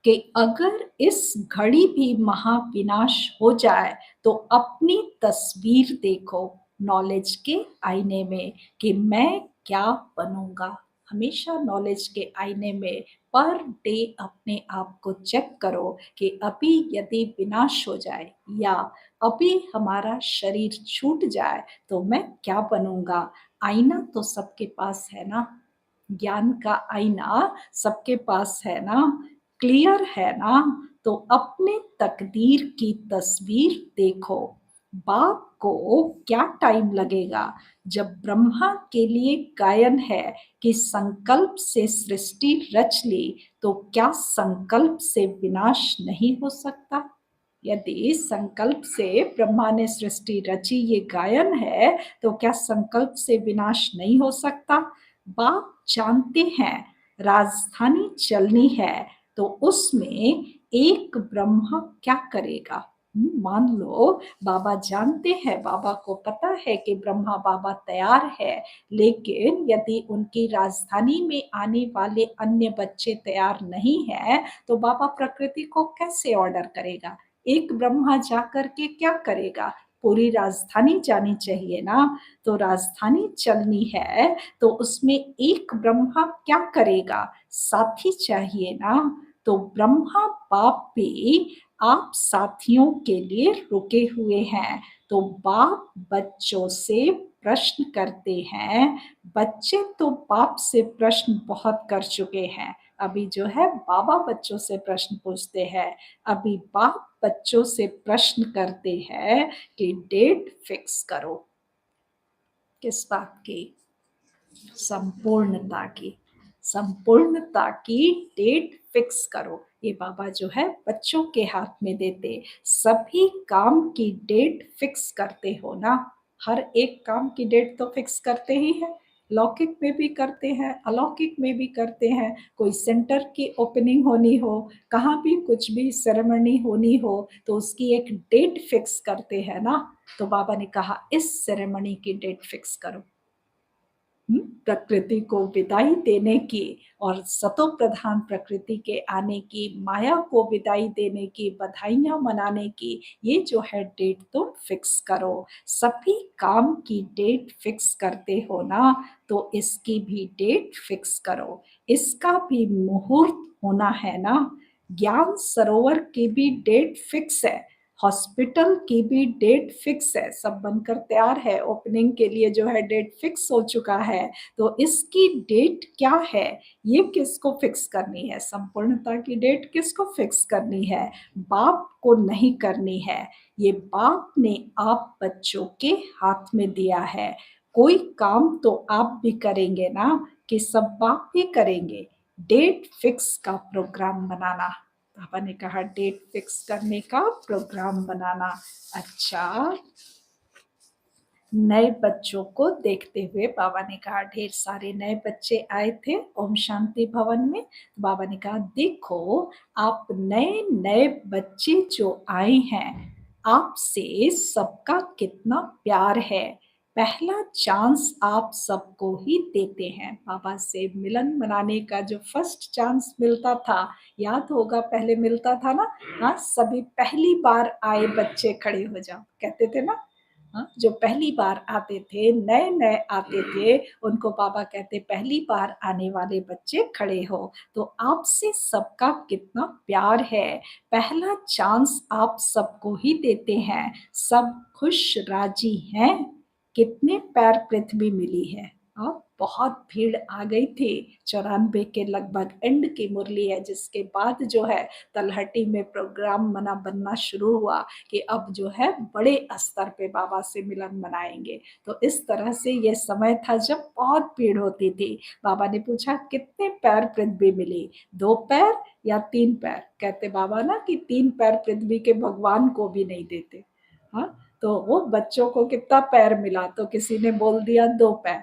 S1: कि अगर इस घड़ी भी महाविनाश हो जाए तो अपनी तस्वीर देखो नॉलेज के आईने में कि मैं क्या बनूंगा। हमेशा नॉलेज के आईने में पर डे अपने आप को चेक करो कि अभी यदि विनाश हो जाए या अभी हमारा शरीर छूट जाए तो मैं क्या बनूंगा। आईना तो सबके पास है ना, ज्ञान का आईना सबके पास है ना, क्लियर है ना। तो अपने तकदीर की तस्वीर देखो। बाप को क्या टाइम लगेगा? जब ब्रह्मा के लिए गायन है कि संकल्प से सृष्टि रच ली तो क्या संकल्प से विनाश नहीं हो सकता? यदि संकल्प से ब्रह्मा ने सृष्टि रची ये गायन है तो क्या संकल्प से विनाश नहीं हो सकता? बाप जानते हैं राजधानी चलनी है तो उसमें एक ब्रह्मा क्या करेगा। मान लो बाबा जानते हैं, बाबा को पता है कि ब्रह्मा बाबा तैयार है, लेकिन यदि उनकी राजधानी में आने वाले अन्य बच्चे तैयार नहीं है तो बाबा प्रकृति को कैसे ऑर्डर करेगा। एक ब्रह्मा जाकर के क्या करेगा? पूरी राजधानी जानी चाहिए ना। तो राजधानी चलनी है तो उसमें एक ब्रह्मा क्या करेगा? साथी चाहिए ना। तो ब्रह्मा बाप भी आप साथियों के लिए रुके हुए हैं। तो बाप बच्चों से प्रश्न करते हैं। बच्चे तो बाप से प्रश्न बहुत कर चुके हैं, अभी जो है बाबा बच्चों से प्रश्न पूछते हैं। अभी बाप बच्चों से प्रश्न करते हैं कि डेट फिक्स करो। किस बात की? संपूर्णता की। संपूर्णता की डेट फिक्स करो। ये बाबा जो है बच्चों के हाथ में देते, सभी काम की डेट फिक्स करते हो ना। हर एक काम की डेट तो फिक्स करते ही है, लौकिक में भी करते हैं, अलौकिक में भी करते हैं। कोई सेंटर की ओपनिंग होनी हो, कहाँ भी कुछ भी सेरेमनी होनी हो तो उसकी एक डेट फिक्स करते हैं ना। तो बाबा ने कहा इस सेरेमनी की डेट फिक्स करो। प्रकृति को विदाई देने की और सतो प्रधान प्रकृति के आने की, माया को विदाई देने की, बधाइयां मनाने की, ये जो है डेट तुम फिक्स करो। सभी काम की डेट फिक्स करते हो ना, तो इसकी भी डेट फिक्स करो। इसका भी मुहूर्त होना है ना। ज्ञान सरोवर की भी डेट फिक्स है, हॉस्पिटल की भी डेट फिक्स है, सब बनकर तैयार है, ओपनिंग के लिए जो है डेट फिक्स हो चुका है। तो इसकी डेट क्या है, ये किसको फिक्स करनी है, संपूर्णता की डेट किसको फिक्स करनी है, बाप को नहीं करनी है। ये बाप ने आप बच्चों के हाथ में दिया है। कोई काम तो आप भी करेंगे ना, कि सब बाप भी करेंगे। डेट फिक्स का प्रोग्राम बनाना, पापा ने कहा डेट फिक्स करने का प्रोग्राम बनाना। अच्छा, नए बच्चों को देखते हुए बाबा ने कहा, ढेर सारे नए बच्चे आए थे ओम शांति भवन में। बाबा ने कहा देखो, आप नए नए बच्चे जो आए हैं, आपसे सबका कितना प्यार है। पहला चांस आप सबको ही देते हैं। बाबा से मिलन मनाने का जो फर्स्ट चांस मिलता था, याद होगा पहले मिलता था ना। हाँ, सभी पहली बार आए बच्चे खड़े हो जाओ कहते थे ना। हाँ, जो पहली बार आते थे, नए नए आते थे, उनको बाबा कहते पहली बार आने वाले बच्चे खड़े हो। तो आपसे सबका कितना प्यार है, पहला चांस आप सबको ही देते हैं। सब खुश राजी हैं। कितने पैर पृथ्वी मिली है। बहुत भीड़ आ गई थी। 94 के लगभग एंड की मुरली है, जिसके बाद जो है तलहटी में प्रोग्राम बनना शुरू हुआ कि अब जो है बड़े स्तर पे बाबा से मिलन मनाएंगे। तो इस तरह से ये समय था जब बहुत भीड़ होती थी। बाबा ने पूछा कितने पैर पृथ्वी मिली, 2 पैर या 3 पैर। कहते बाबा ना कि 3 पैर पृथ्वी के भगवान को भी नहीं देते। हाँ, तो वो बच्चों को कितना पैर मिला, तो किसी ने बोल दिया 2 पैर।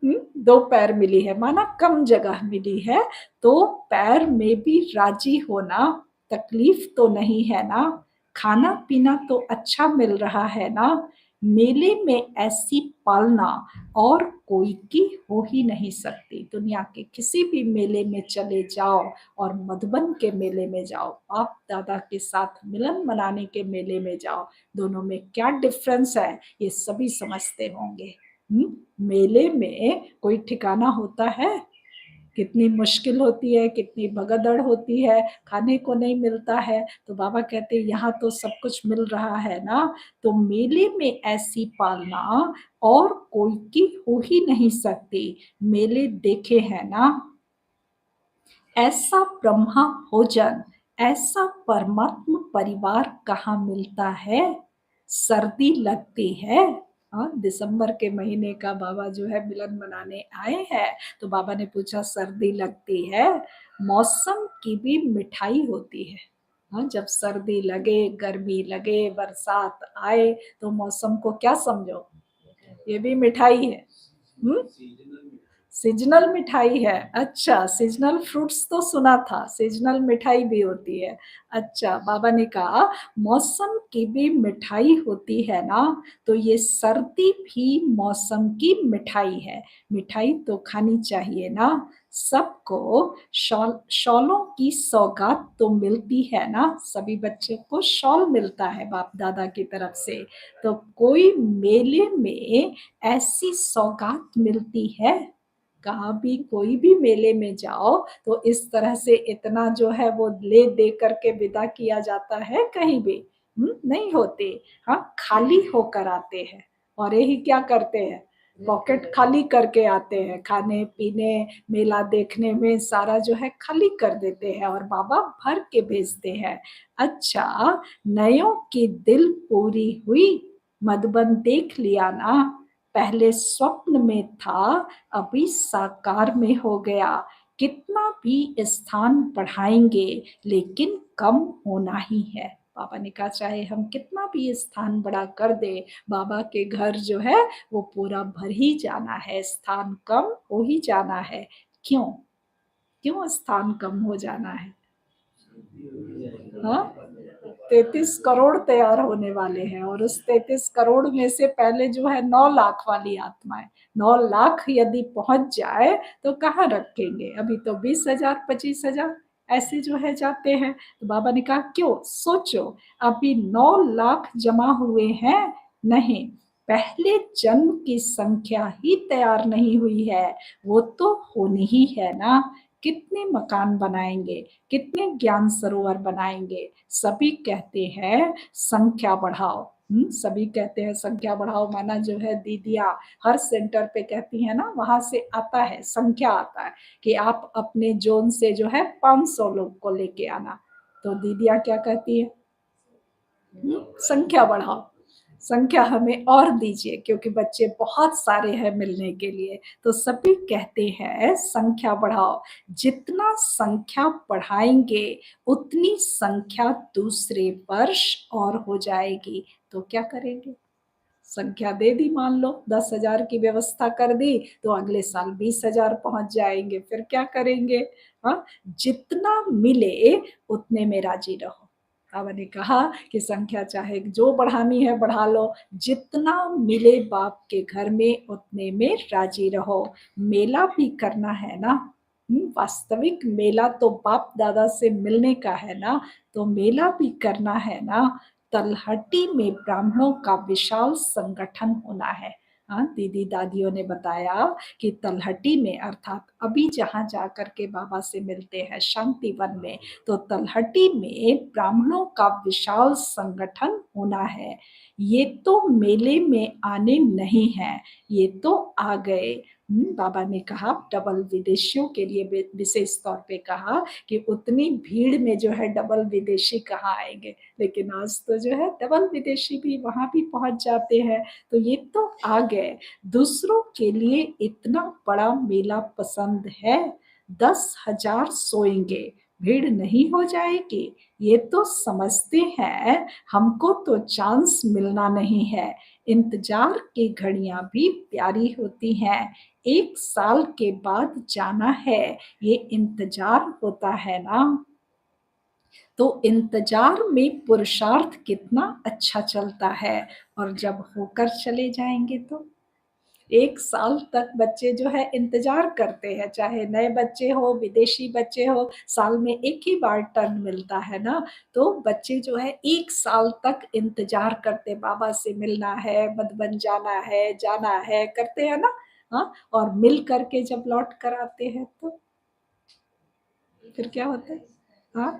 S1: 2 पैर मिली है, माना कम जगह मिली है। तो पैर में भी राजी होना, तकलीफ तो नहीं है ना, खाना पीना तो अच्छा मिल रहा है ना। मेले में ऐसी पालना और कोई की हो ही नहीं सकती। दुनिया के किसी भी मेले में चले जाओ और मधुबन के मेले में जाओ, बाप दादा के साथ मिलन मनाने के मेले में जाओ, दोनों में क्या डिफरेंस है ये सभी समझते होंगे। मेले में कोई ठिकाना होता है, कितनी मुश्किल होती है, कितनी भगदड़ होती है, खाने को नहीं मिलता है। तो बाबा कहते हैं यहाँ तो सब कुछ मिल रहा है ना। तो मेले में ऐसी पालना और कोई की हो ही नहीं सकती। मेले देखे हैं ना, ऐसा ब्रह्मा भोजन, ऐसा परमात्मा परिवार कहाँ मिलता है। सर्दी लगती है। दिसंबर के महीने का बाबा जो है मिलन मनाने आए हैं। तो बाबा ने पूछा सर्दी लगती है, मौसम की भी मिठाई होती है। हाँ, जब सर्दी लगे, गर्मी लगे, बरसात आए, तो मौसम को क्या समझो, ये भी मिठाई है। सीजनल मिठाई है। अच्छा, सीजनल फ्रूट्स तो सुना था, सीजनल मिठाई भी होती है। अच्छा, बाबा ने कहा मौसम की भी मिठाई होती है ना, तो ये सर्दी भी मौसम की मिठाई है। मिठाई तो खानी चाहिए ना। सबको शॉलों की सौगात तो मिलती है ना, सभी बच्चे को शॉल मिलता है बाप दादा की तरफ से। तो कोई मेले में ऐसी सौगात मिलती है, कहाँ भी कोई भी मेले में जाओ तो इस तरह से इतना जो है वो ले दे करके विदा किया जाता है कहीं भी नहीं होते। हाँ, खाली होकर आते हैं। और यही क्या करते हैं, पॉकेट खाली करके आते हैं, खाने पीने मेला देखने में सारा जो है खाली कर देते हैं और बाबा भर के भेजते हैं। अच्छा, नयों की दिल पूरी हुई, मधुबन देख लिया ना। पहले स्वप्न में था, अभी साकार में हो गया। कितना भी स्थान बढ़ाएंगे लेकिन कम होना ही है। बाबा ने कहा चाहे हम कितना भी स्थान बड़ा कर दें, बाबा के घर जो है वो पूरा भर ही जाना है, स्थान कम हो ही जाना है। क्यों? क्यों स्थान कम हो जाना है? हाँ? 33 करोड़ तैयार होने वाले हैं और उस 33 करोड़ में से पहले जो है 9 लाख वाली आत्माएं, 9 लाख यदि पहुंच जाए तो कहाँ रखेंगे? अभी तो 20,000 25,000 ऐसे जो है जाते हैं। तो बाबा ने कहा क्यों? सोचो, अभी 9 लाख जमा हुए हैं नहीं, पहले जन्म की संख्या ही तैयार नहीं हुई है, वो तो होनी ही है ना। कितने मकान बनाएंगे, कितने ज्ञान सरोवर बनाएंगे। सभी कहते हैं संख्या बढ़ाओ। सभी कहते हैं संख्या बढ़ाओ, माना जो है दीदियाँ हर सेंटर पे कहती है ना, वहां से आता है, संख्या आता है कि आप अपने जोन से जो है 500 लोग को लेके आना। तो दीदियाँ क्या कहती है? संख्या बढ़ाओ, संख्या हमें और दीजिए, क्योंकि बच्चे बहुत सारे हैं मिलने के लिए। तो सभी कहते हैं संख्या बढ़ाओ। जितना संख्या बढ़ाएंगे उतनी संख्या दूसरे वर्ष और हो जाएगी। तो क्या करेंगे? संख्या दे दी, मान लो 10,000 की व्यवस्था कर दी तो अगले साल 20,000 पहुंच जाएंगे। फिर क्या करेंगे? हाँ, जितना मिले उतने में राजी रहो। बाबा ने कहा कि संख्या चाहे जो बढ़ानी है बढ़ा लो, जितना मिले बाप के घर में उतने में राजी रहो। मेला भी करना है ना, वास्तविक मेला तो बाप दादा से मिलने का है ना, तो मेला भी करना है ना। तलहटी में ब्राह्मणों का विशाल संगठन होना है। हाँ, दीदी दादियों ने बताया कि तलहटी में, अर्थात अभी जहाँ जाकर के बाबा से मिलते हैं शांति वन में, तो तलहटी में ब्राह्मणों का विशाल संगठन होना है। ये तो मेले में आने नहीं है, ये तो आ गए। बाबा ने कहा डबल विदेशियों के लिए विशेष तौर पे कहा कि उतनी भीड़ में जो है डबल विदेशी कहाँ आएंगे, लेकिन आज तो जो है डबल विदेशी भी वहां भी पहुंच जाते हैं। तो ये तो आ गए। दूसरों के लिए इतना बड़ा मेला पसंद है, 10,000 सोएंगे, भीड़ नहीं हो जाएगी। ये तो समझते हैं हमको तो चांस मिलना नहीं है। इंतजार की घड़ियां भी प्यारी होती हैं। 1 साल के बाद जाना है, ये इंतजार होता है ना। तो इंतजार में पुरुषार्थ कितना अच्छा चलता है, और जब होकर चले जाएंगे तो 1 साल तक बच्चे जो है इंतजार करते हैं, चाहे नए बच्चे हो, विदेशी बच्चे हो, साल में एक ही बार टर्न मिलता है ना। तो बच्चे जो है 1 साल तक इंतजार करते, बाबा से मिलना है, मधुबन जाना है करते हैं ना। हाँ, और मिल करके जब लौट कर आते हैं तो फिर क्या होता है? हाँ,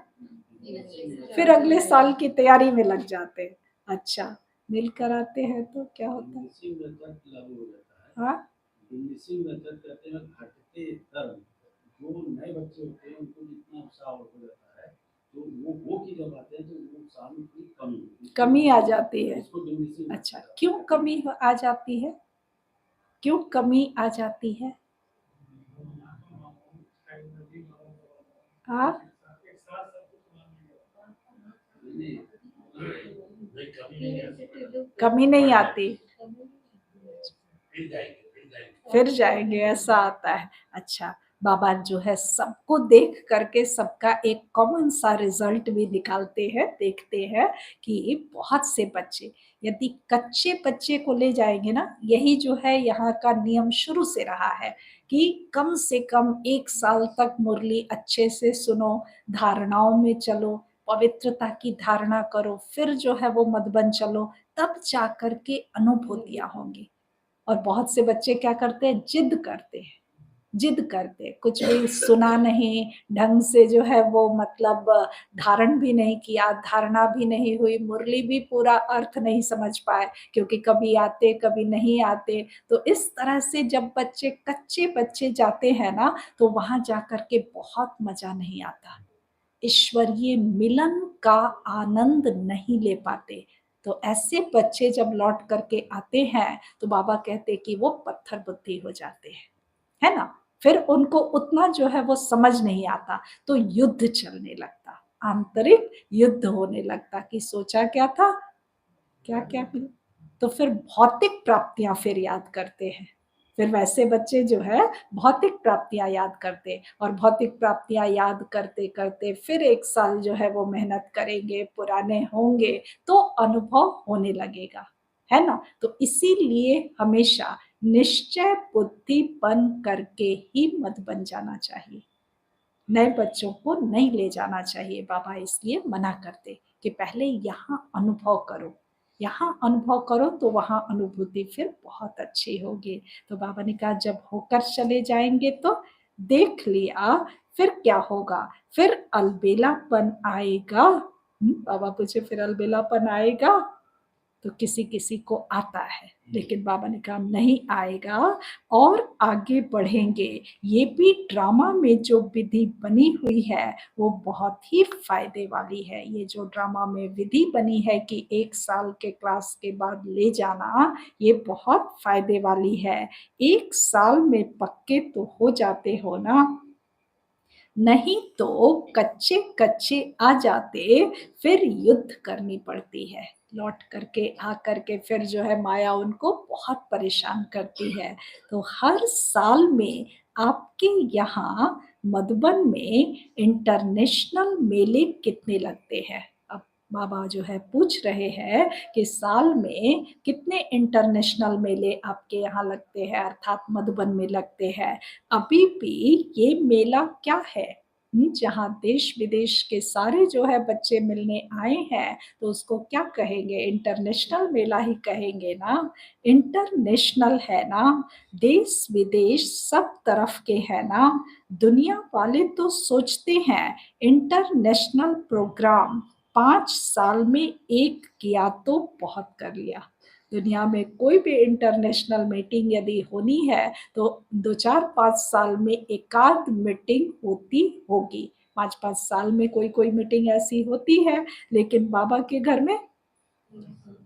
S1: फिर अगले साल की तैयारी में लग जाते हैं। अच्छा, मिलकर आते हैं तो क्या होता है? हाँ, जो नए बच्चे होते हैं उनको जितना उत्साह हो जाता है, तो वो की जब आते हैं तो वो उत्साह में थोड़ी कमी आ जाती है। अच्छा, क्यों कमी आ जाती है? क्यों कमी आ जाती है? हाँ, कमी नहीं आती, फिर जाएंगे ऐसा आता है। अच्छा, बाबा जो है सबको देख करके सबका एक कॉमन सा रिजल्ट भी निकालते हैं, देखते हैं कि बहुत से बच्चे यदि कच्चे बच्चे को ले जाएंगे ना, यही जो है यहाँ का नियम शुरू से रहा है कि कम से कम 1 साल तक मुरली अच्छे से सुनो, धारणाओं में चलो, पवित्रता की धारणा करो, फिर जो है वो मधुबन चलो, तब जाकर के अनुभूतियां होंगी। और बहुत से बच्चे क्या करते हैं, जिद करते हैं, कुछ भी सुना नहीं ढंग से जो है वो, मतलब धारण भी नहीं किया, धारणा भी नहीं हुई, मुरली भी पूरा अर्थ नहीं समझ पाए, क्योंकि कभी आते कभी नहीं आते। तो इस तरह से जब बच्चे, कच्चे बच्चे जाते हैं ना, तो वहां जाकर के बहुत मजा नहीं आता, ईश्वरीय मिलन का आनंद नहीं ले पाते। तो ऐसे बच्चे जब लौट करके आते हैं तो बाबा कहते कि वो पत्थर बुद्धि हो जाते हैं, है ना। फिर उनको उतना जो है वो समझ नहीं आता, तो युद्ध चलने लगता। आंतरिक युद्ध होने लगता कि सोचा क्या था, क्या-क्या मिला। तो फिर भौतिक प्राप्तियाँ फिर याद करते हैं। फिर वैसे बच्चे जो है भौतिक प्राप्तियाँ याद करते और भौतिक प्राप्तियाँ याद करते-करते फिर 1 साल जो है वो मेहनत करेंगे, पुराने होंगे, तो अनुभव होने लगेगा, है ना? तो इसीलिए हमेशा निश्चय बुद्धिपन करके ही मत बन जाना चाहिए। नए बच्चों को नहीं ले जाना चाहिए, बाबा इसलिए मना करते कि पहले यहाँ अनुभव करो, यहाँ अनुभव करो तो वहाँ अनुभूति फिर बहुत अच्छी होगी। तो बाबा ने कहा जब होकर चले जाएँगे तो देख लिया, फिर क्या होगा? फिर अलबेलापन आएगा। बाबा पूछे फिर अलबेलापन आएगा? तो किसी-किसी को आता है, लेकिन बाबा ने कहा नहीं आएगा और आगे बढ़ेंगे। ये भी ड्रामा में जो विधि बनी हुई है, वो बहुत ही फ़ायदे वाली है। ये जो ड्रामा में विधि बनी है कि 1 साल के क्लास के बाद ले जाना, ये बहुत फ़ायदे वाली है। 1 साल में पक्के तो हो जाते हो ना, नहीं तो कच्चे-कच्चे आ जाते, फिर युद्ध करनी पड़ती है। लौट करके आकर के फिर जो है माया उनको बहुत परेशान करती है। तो हर साल में आपके यहाँ मधुबन में इंटरनेशनल मेले कितने लगते हैं? अब बाबा जो है पूछ रहे हैं कि साल में कितने इंटरनेशनल मेले आपके यहाँ लगते हैं अर्थात मधुबन में लगते हैं? अभी भी ये मेला क्या है? जहाँ देश-विदेश के सारे जो है बच्चे मिलने आए हैं, तो उसको क्या कहेंगे? इंटरनेशनल मेला ही कहेंगे ना? इंटरनेशनल है ना? देश-विदेश सब तरफ के हैं ना? दुनिया वाले तो सोचते हैं इंटरनेशनल प्रोग्राम 5 साल में 1 किया तो बहुत कर लिया। दुनिया में कोई भी इंटरनेशनल मीटिंग यदि होनी है तो 2-4-5 साल में एकाध मीटिंग होती होगी। 5-5 साल में कोई-कोई मीटिंग ऐसी होती है, लेकिन बाबा के घर में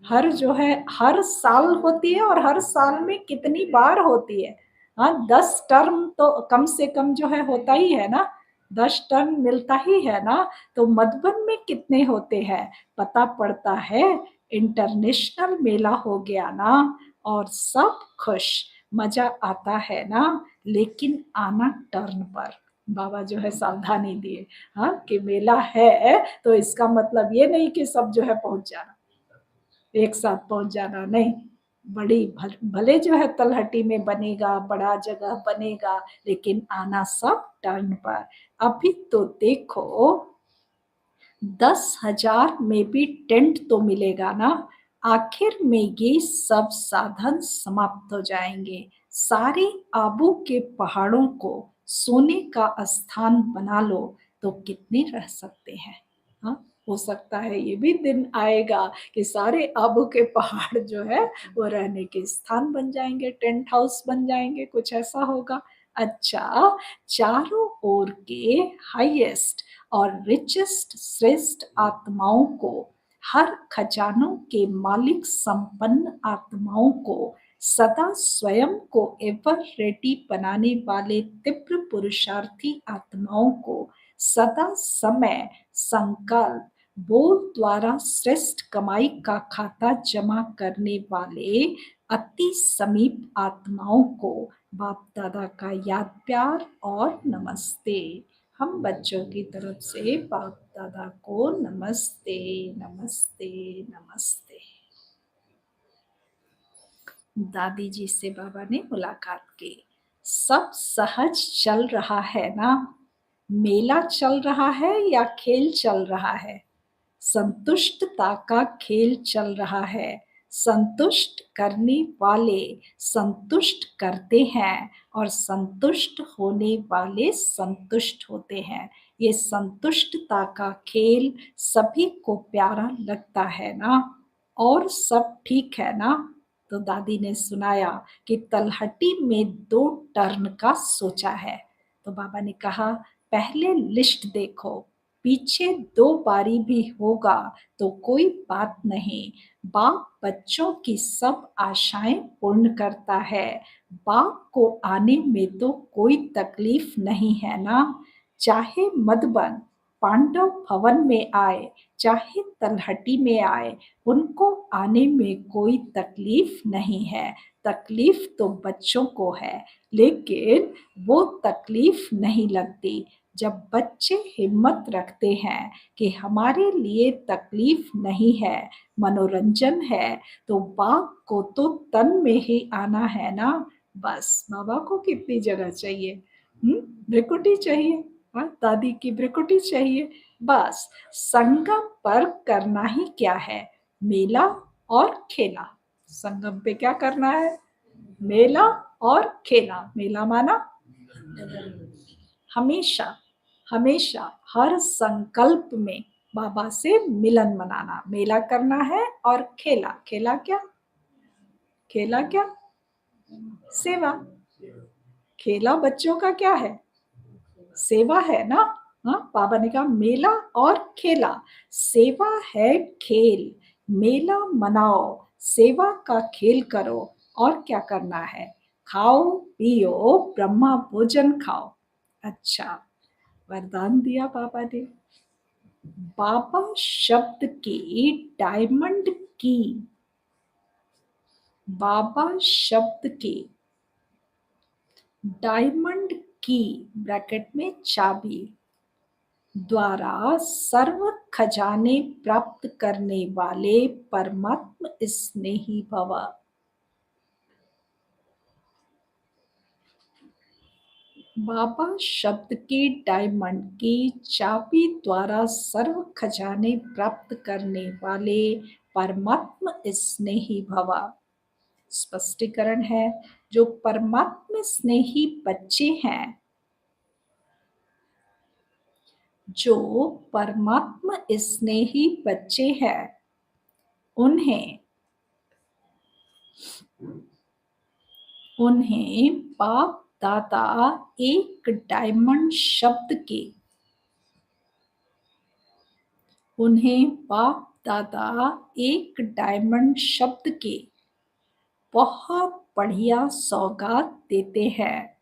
S1: हर जो है हर साल होती है और हर साल में कितनी बार होती है। हाँ, 10 टर्म तो कम से कम जो है होता ही है ना, 10 टर्म मिलता ही है ना, तो मधुबन में कितने होते हैं, पता पड़ता है इंटरनेशनल मेला हो गया ना और सब खुश, मज़ा आता है ना, लेकिन आना टर्न पर। बाबा जो है सावधानी दिए, हाँ, कि मेला है तो इसका मतलब ये नहीं कि सब जो है पहुँच जाना। एक साथ पहुँच जाना नहीं, बड़ी भले जो है तलहटी में बनेगा, बड़ा जगह बनेगा, लेकिन आना सब टर्न पर। अभी तो देखो 10,000 में भी टेंट तो मिलेगा ना, आखिर में ये सब साधन समाप्त हो जाएँगे। सारे आबू के पहाड़ों को सोने का स्थान बना लो, तो कितने रह सकते हैं? हाँ, हो सकता है ये भी दिन आएगा कि सारे आबू के पहाड़ जो है वो रहने के स्थान बन जाएँगे, टेंट हाउस बन जाएँगे, कुछ ऐसा होगा। अच्छा, चारों ओर के हाईएस्ट और रिचेस्ट श्रेष्ठ आत्माओं को, हर खजानों के मालिक संपन्न आत्माओं को, सदा स्वयं को एवर रेडी बनाने वाले तीव्र पुरुषार्थी आत्माओं को, सदा समय संकल्प बोल द्वारा श्रेष्ठ कमाई का खाता जमा करने वाले अति समीप आत्माओं को बाप दादा का याद प्यार और नमस्ते। हम बच्चों की तरफ से बाप दादा को नमस्ते, नमस्ते, नमस्ते। दादी जी से बाबा ने मुलाकात की। सब सहज चल रहा है ना? मेला चल रहा है या खेल चल रहा है? संतुष्टता का खेल चल रहा है। संतुष्ट करने वाले संतुष्ट करते हैं और संतुष्ट होने वाले संतुष्ट होते हैं। ये संतुष्टता का खेल सभी को प्यारा लगता है ना? और सब ठीक है ना? तो दादी ने सुनाया कि तलहटी में 2 टर्न का सोचा है। तो बाबा ने कहा पहले लिस्ट देखो, पीछे 2 बारी भी होगा तो कोई बात नहीं। बाप बच्चों की सब आशाएं पूर्ण करता है। बाप को आने में तो कोई तकलीफ नहीं है ना? चाहे मधुबन पांडव भवन में आए, चाहे तलहटी में आए, उनको आने में कोई तकलीफ नहीं है। तकलीफ तो बच्चों को है, लेकिन वो तकलीफ नहीं लगती। जब बच्चे हिम्मत रखते हैं कि हमारे लिए तकलीफ नहीं है, मनोरंजन है, तो बाप को तो तन में ही आना है ना। बस बाबा को कितनी जगह चाहिए? भ्रिकुटी चाहिए, हाँ, दादी की भ्रिकुटी चाहिए। बस संगम पर करना ही क्या है? मेला और खेला। संगम पे क्या करना है? मेला और खेला। मेला माना हमेशा हमेशा हर संकल्प में बाबा से मिलन मनाना। मेला करना है और खेला। खेला क्या? खेला क्या? सेवा। खेला बच्चों का क्या है? सेवा है ना। हाँ, बाबा ने कहा मेला और खेला। सेवा है खेल। मेला मनाओ, सेवा का खेल करो। और क्या करना है? खाओ पियो, ब्रह्मा भोजन खाओ। अच्छा, वरदान दिया बाबा ने। बाबा शब्द की डायमंड की, बाबा शब्द की डायमंड की ब्रैकेट में चाबी द्वारा सर्व खजाने प्राप्त करने वाले परमात्म स्नेही भव। बाबा शब्द के डायमंड की चाबी द्वारा सर्व खजाने प्राप्त करने वाले परमात्म स्नेही भव। स्पष्टीकरण है, जो परमात्म स्नेही बच्चे हैं, जो परमात्म स्नेही बच्चे हैं, उन्हें उन्हें बाप दादा एक डायमंड शब्द के, उन्हें बाप दादा एक डायमंड शब्द के बहुत बढ़िया सौगात देते हैं।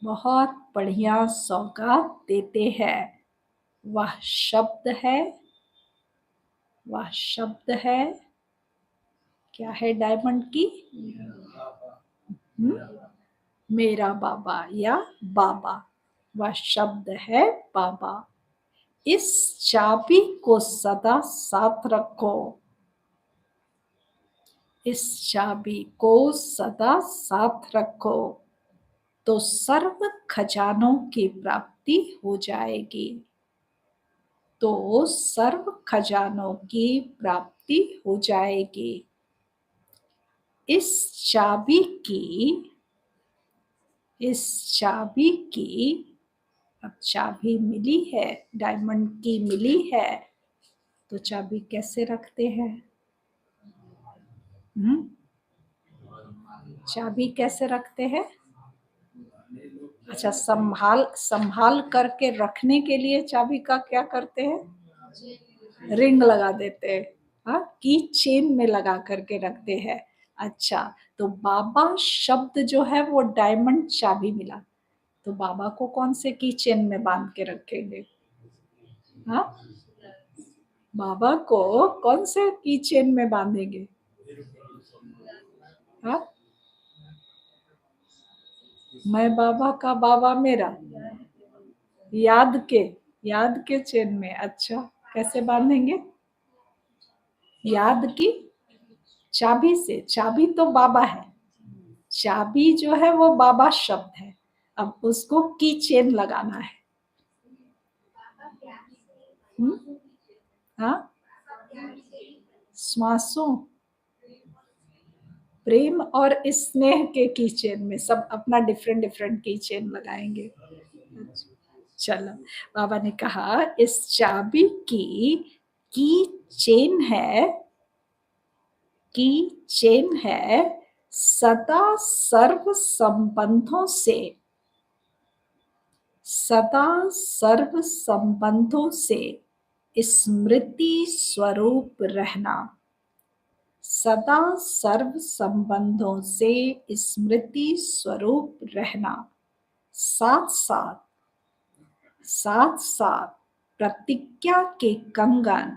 S1: बहुत बढ़िया सौगात देते हैं। वह शब्द है, वह शब्द है, क्या है? डायमंड की मेरा बाबा या बाबा। वह शब्द है बाबा। इस चाबी को सदा साथ रखो। इस चाबी को सदा साथ रखो, तो सर्व खजानों की प्राप्ति हो जाएगी। तो सर्व खजानों की प्राप्ति हो जाएगी। इस चाबी की, इस चाबी की, अब चाबी मिली है, डायमंड की मिली है, तो चाबी कैसे रखते हैं? चाबी कैसे रखते हैं? अच्छा, संभाल संभाल करके रखने के लिए चाबी का क्या करते हैं? रिंग लगा देते हैं। हाँ, की चेन में लगा करके रखते हैं। अच्छा, तो बाबा शब्द जो है वो डायमंड चाबी मिला, तो बाबा को कौन से की चेन में बांध के रखेंगे? हाँ, बाबा को कौन से की चेन में बांधेंगे? हाँ, मैं बाबा का बाबा मेरा, याद के चेन में। अच्छा, कैसे बांधेंगे? याद की चाबी से। चाबी तो बाबा है, चाबी जो है वो बाबा शब्द है। अब उसको की चेन लगाना है। हाँ, श्वासों, प्रेम और स्नेह के की चेन में सब अपना डिफरेंट डिफरेंट की चेन लगाएंगे। चलो, बाबा ने कहा इस चाबी की चेन है, की चेन है सदा सर्व संबंधों से, सदा सर्व संबंधों से स्मृति स्वरूप रहना। सदा सर्व संबंधों से स्मृति स्वरूप रहना। साथ साथ साथ साथ प्रतिज्ञा के कंगन,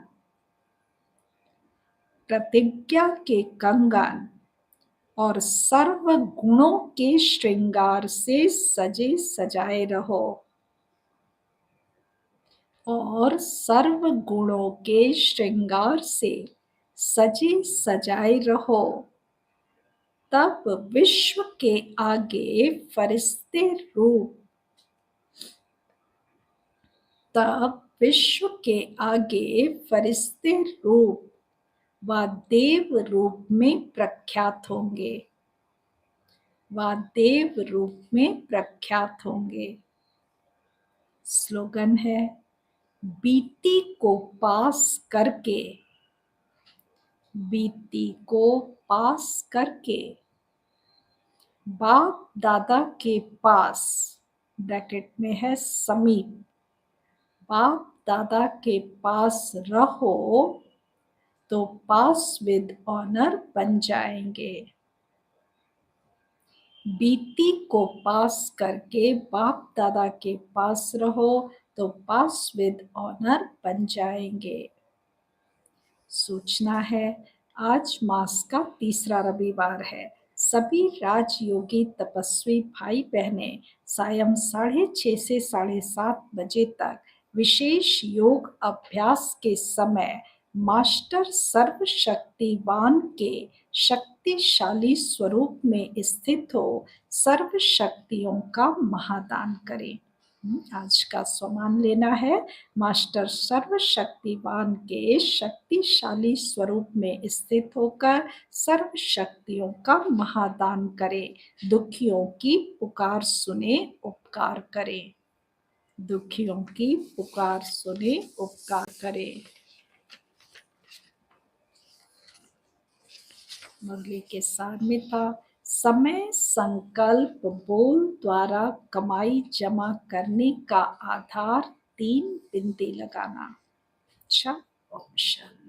S1: प्रतिज्ञा के कंगन और सर्व गुणों के श्रृंगार से सजे सजाए रहो, और सर्व गुणों के श्रृंगार से सजे सजाए रहो। तब विश्व के आगे फरिश्ते रूप, तब विश्व के आगे फरिश्ते रूप व देव रूप में प्रख्यात होंगे, व देव रूप में प्रख्यात होंगे। स्लोगन है, बीती को पास करके, बीती को पास करके बाप दादा के पास, ब्रैकेट में है समीप, बाप दादा के पास रहो तो पास विद ऑनर बन जाएंगे। बीती को पास करके बाप दादा के पास रहो तो पास विद ऑनर बन जाएंगे। सूचना है, आज मास का तीसरा रविवार है। सभी राजयोगी तपस्वी भाई बहनें सायं 6:30 से 7:30 बजे तक विशेष योग अभ्यास के समय मास्टर सर्वशक्तिवान के शक्तिशाली स्वरूप में स्थित हो सर्व शक्तियों का महादान करें। आज का स्वमान लेना है, मास्टर सर्वशक्तिवान के शक्तिशाली स्वरूप में स्थित होकर सर्व शक्तियों का महादान करें। दुखियों की पुकार सुने, उपकार करें। दुखियों की पुकार सुने, उपकार करें। मुरली के सार में था, समय संकल्प बोल द्वारा कमाई जमा करने का आधार 3 बिंदी लगाना। अच्छा, ओम शांति।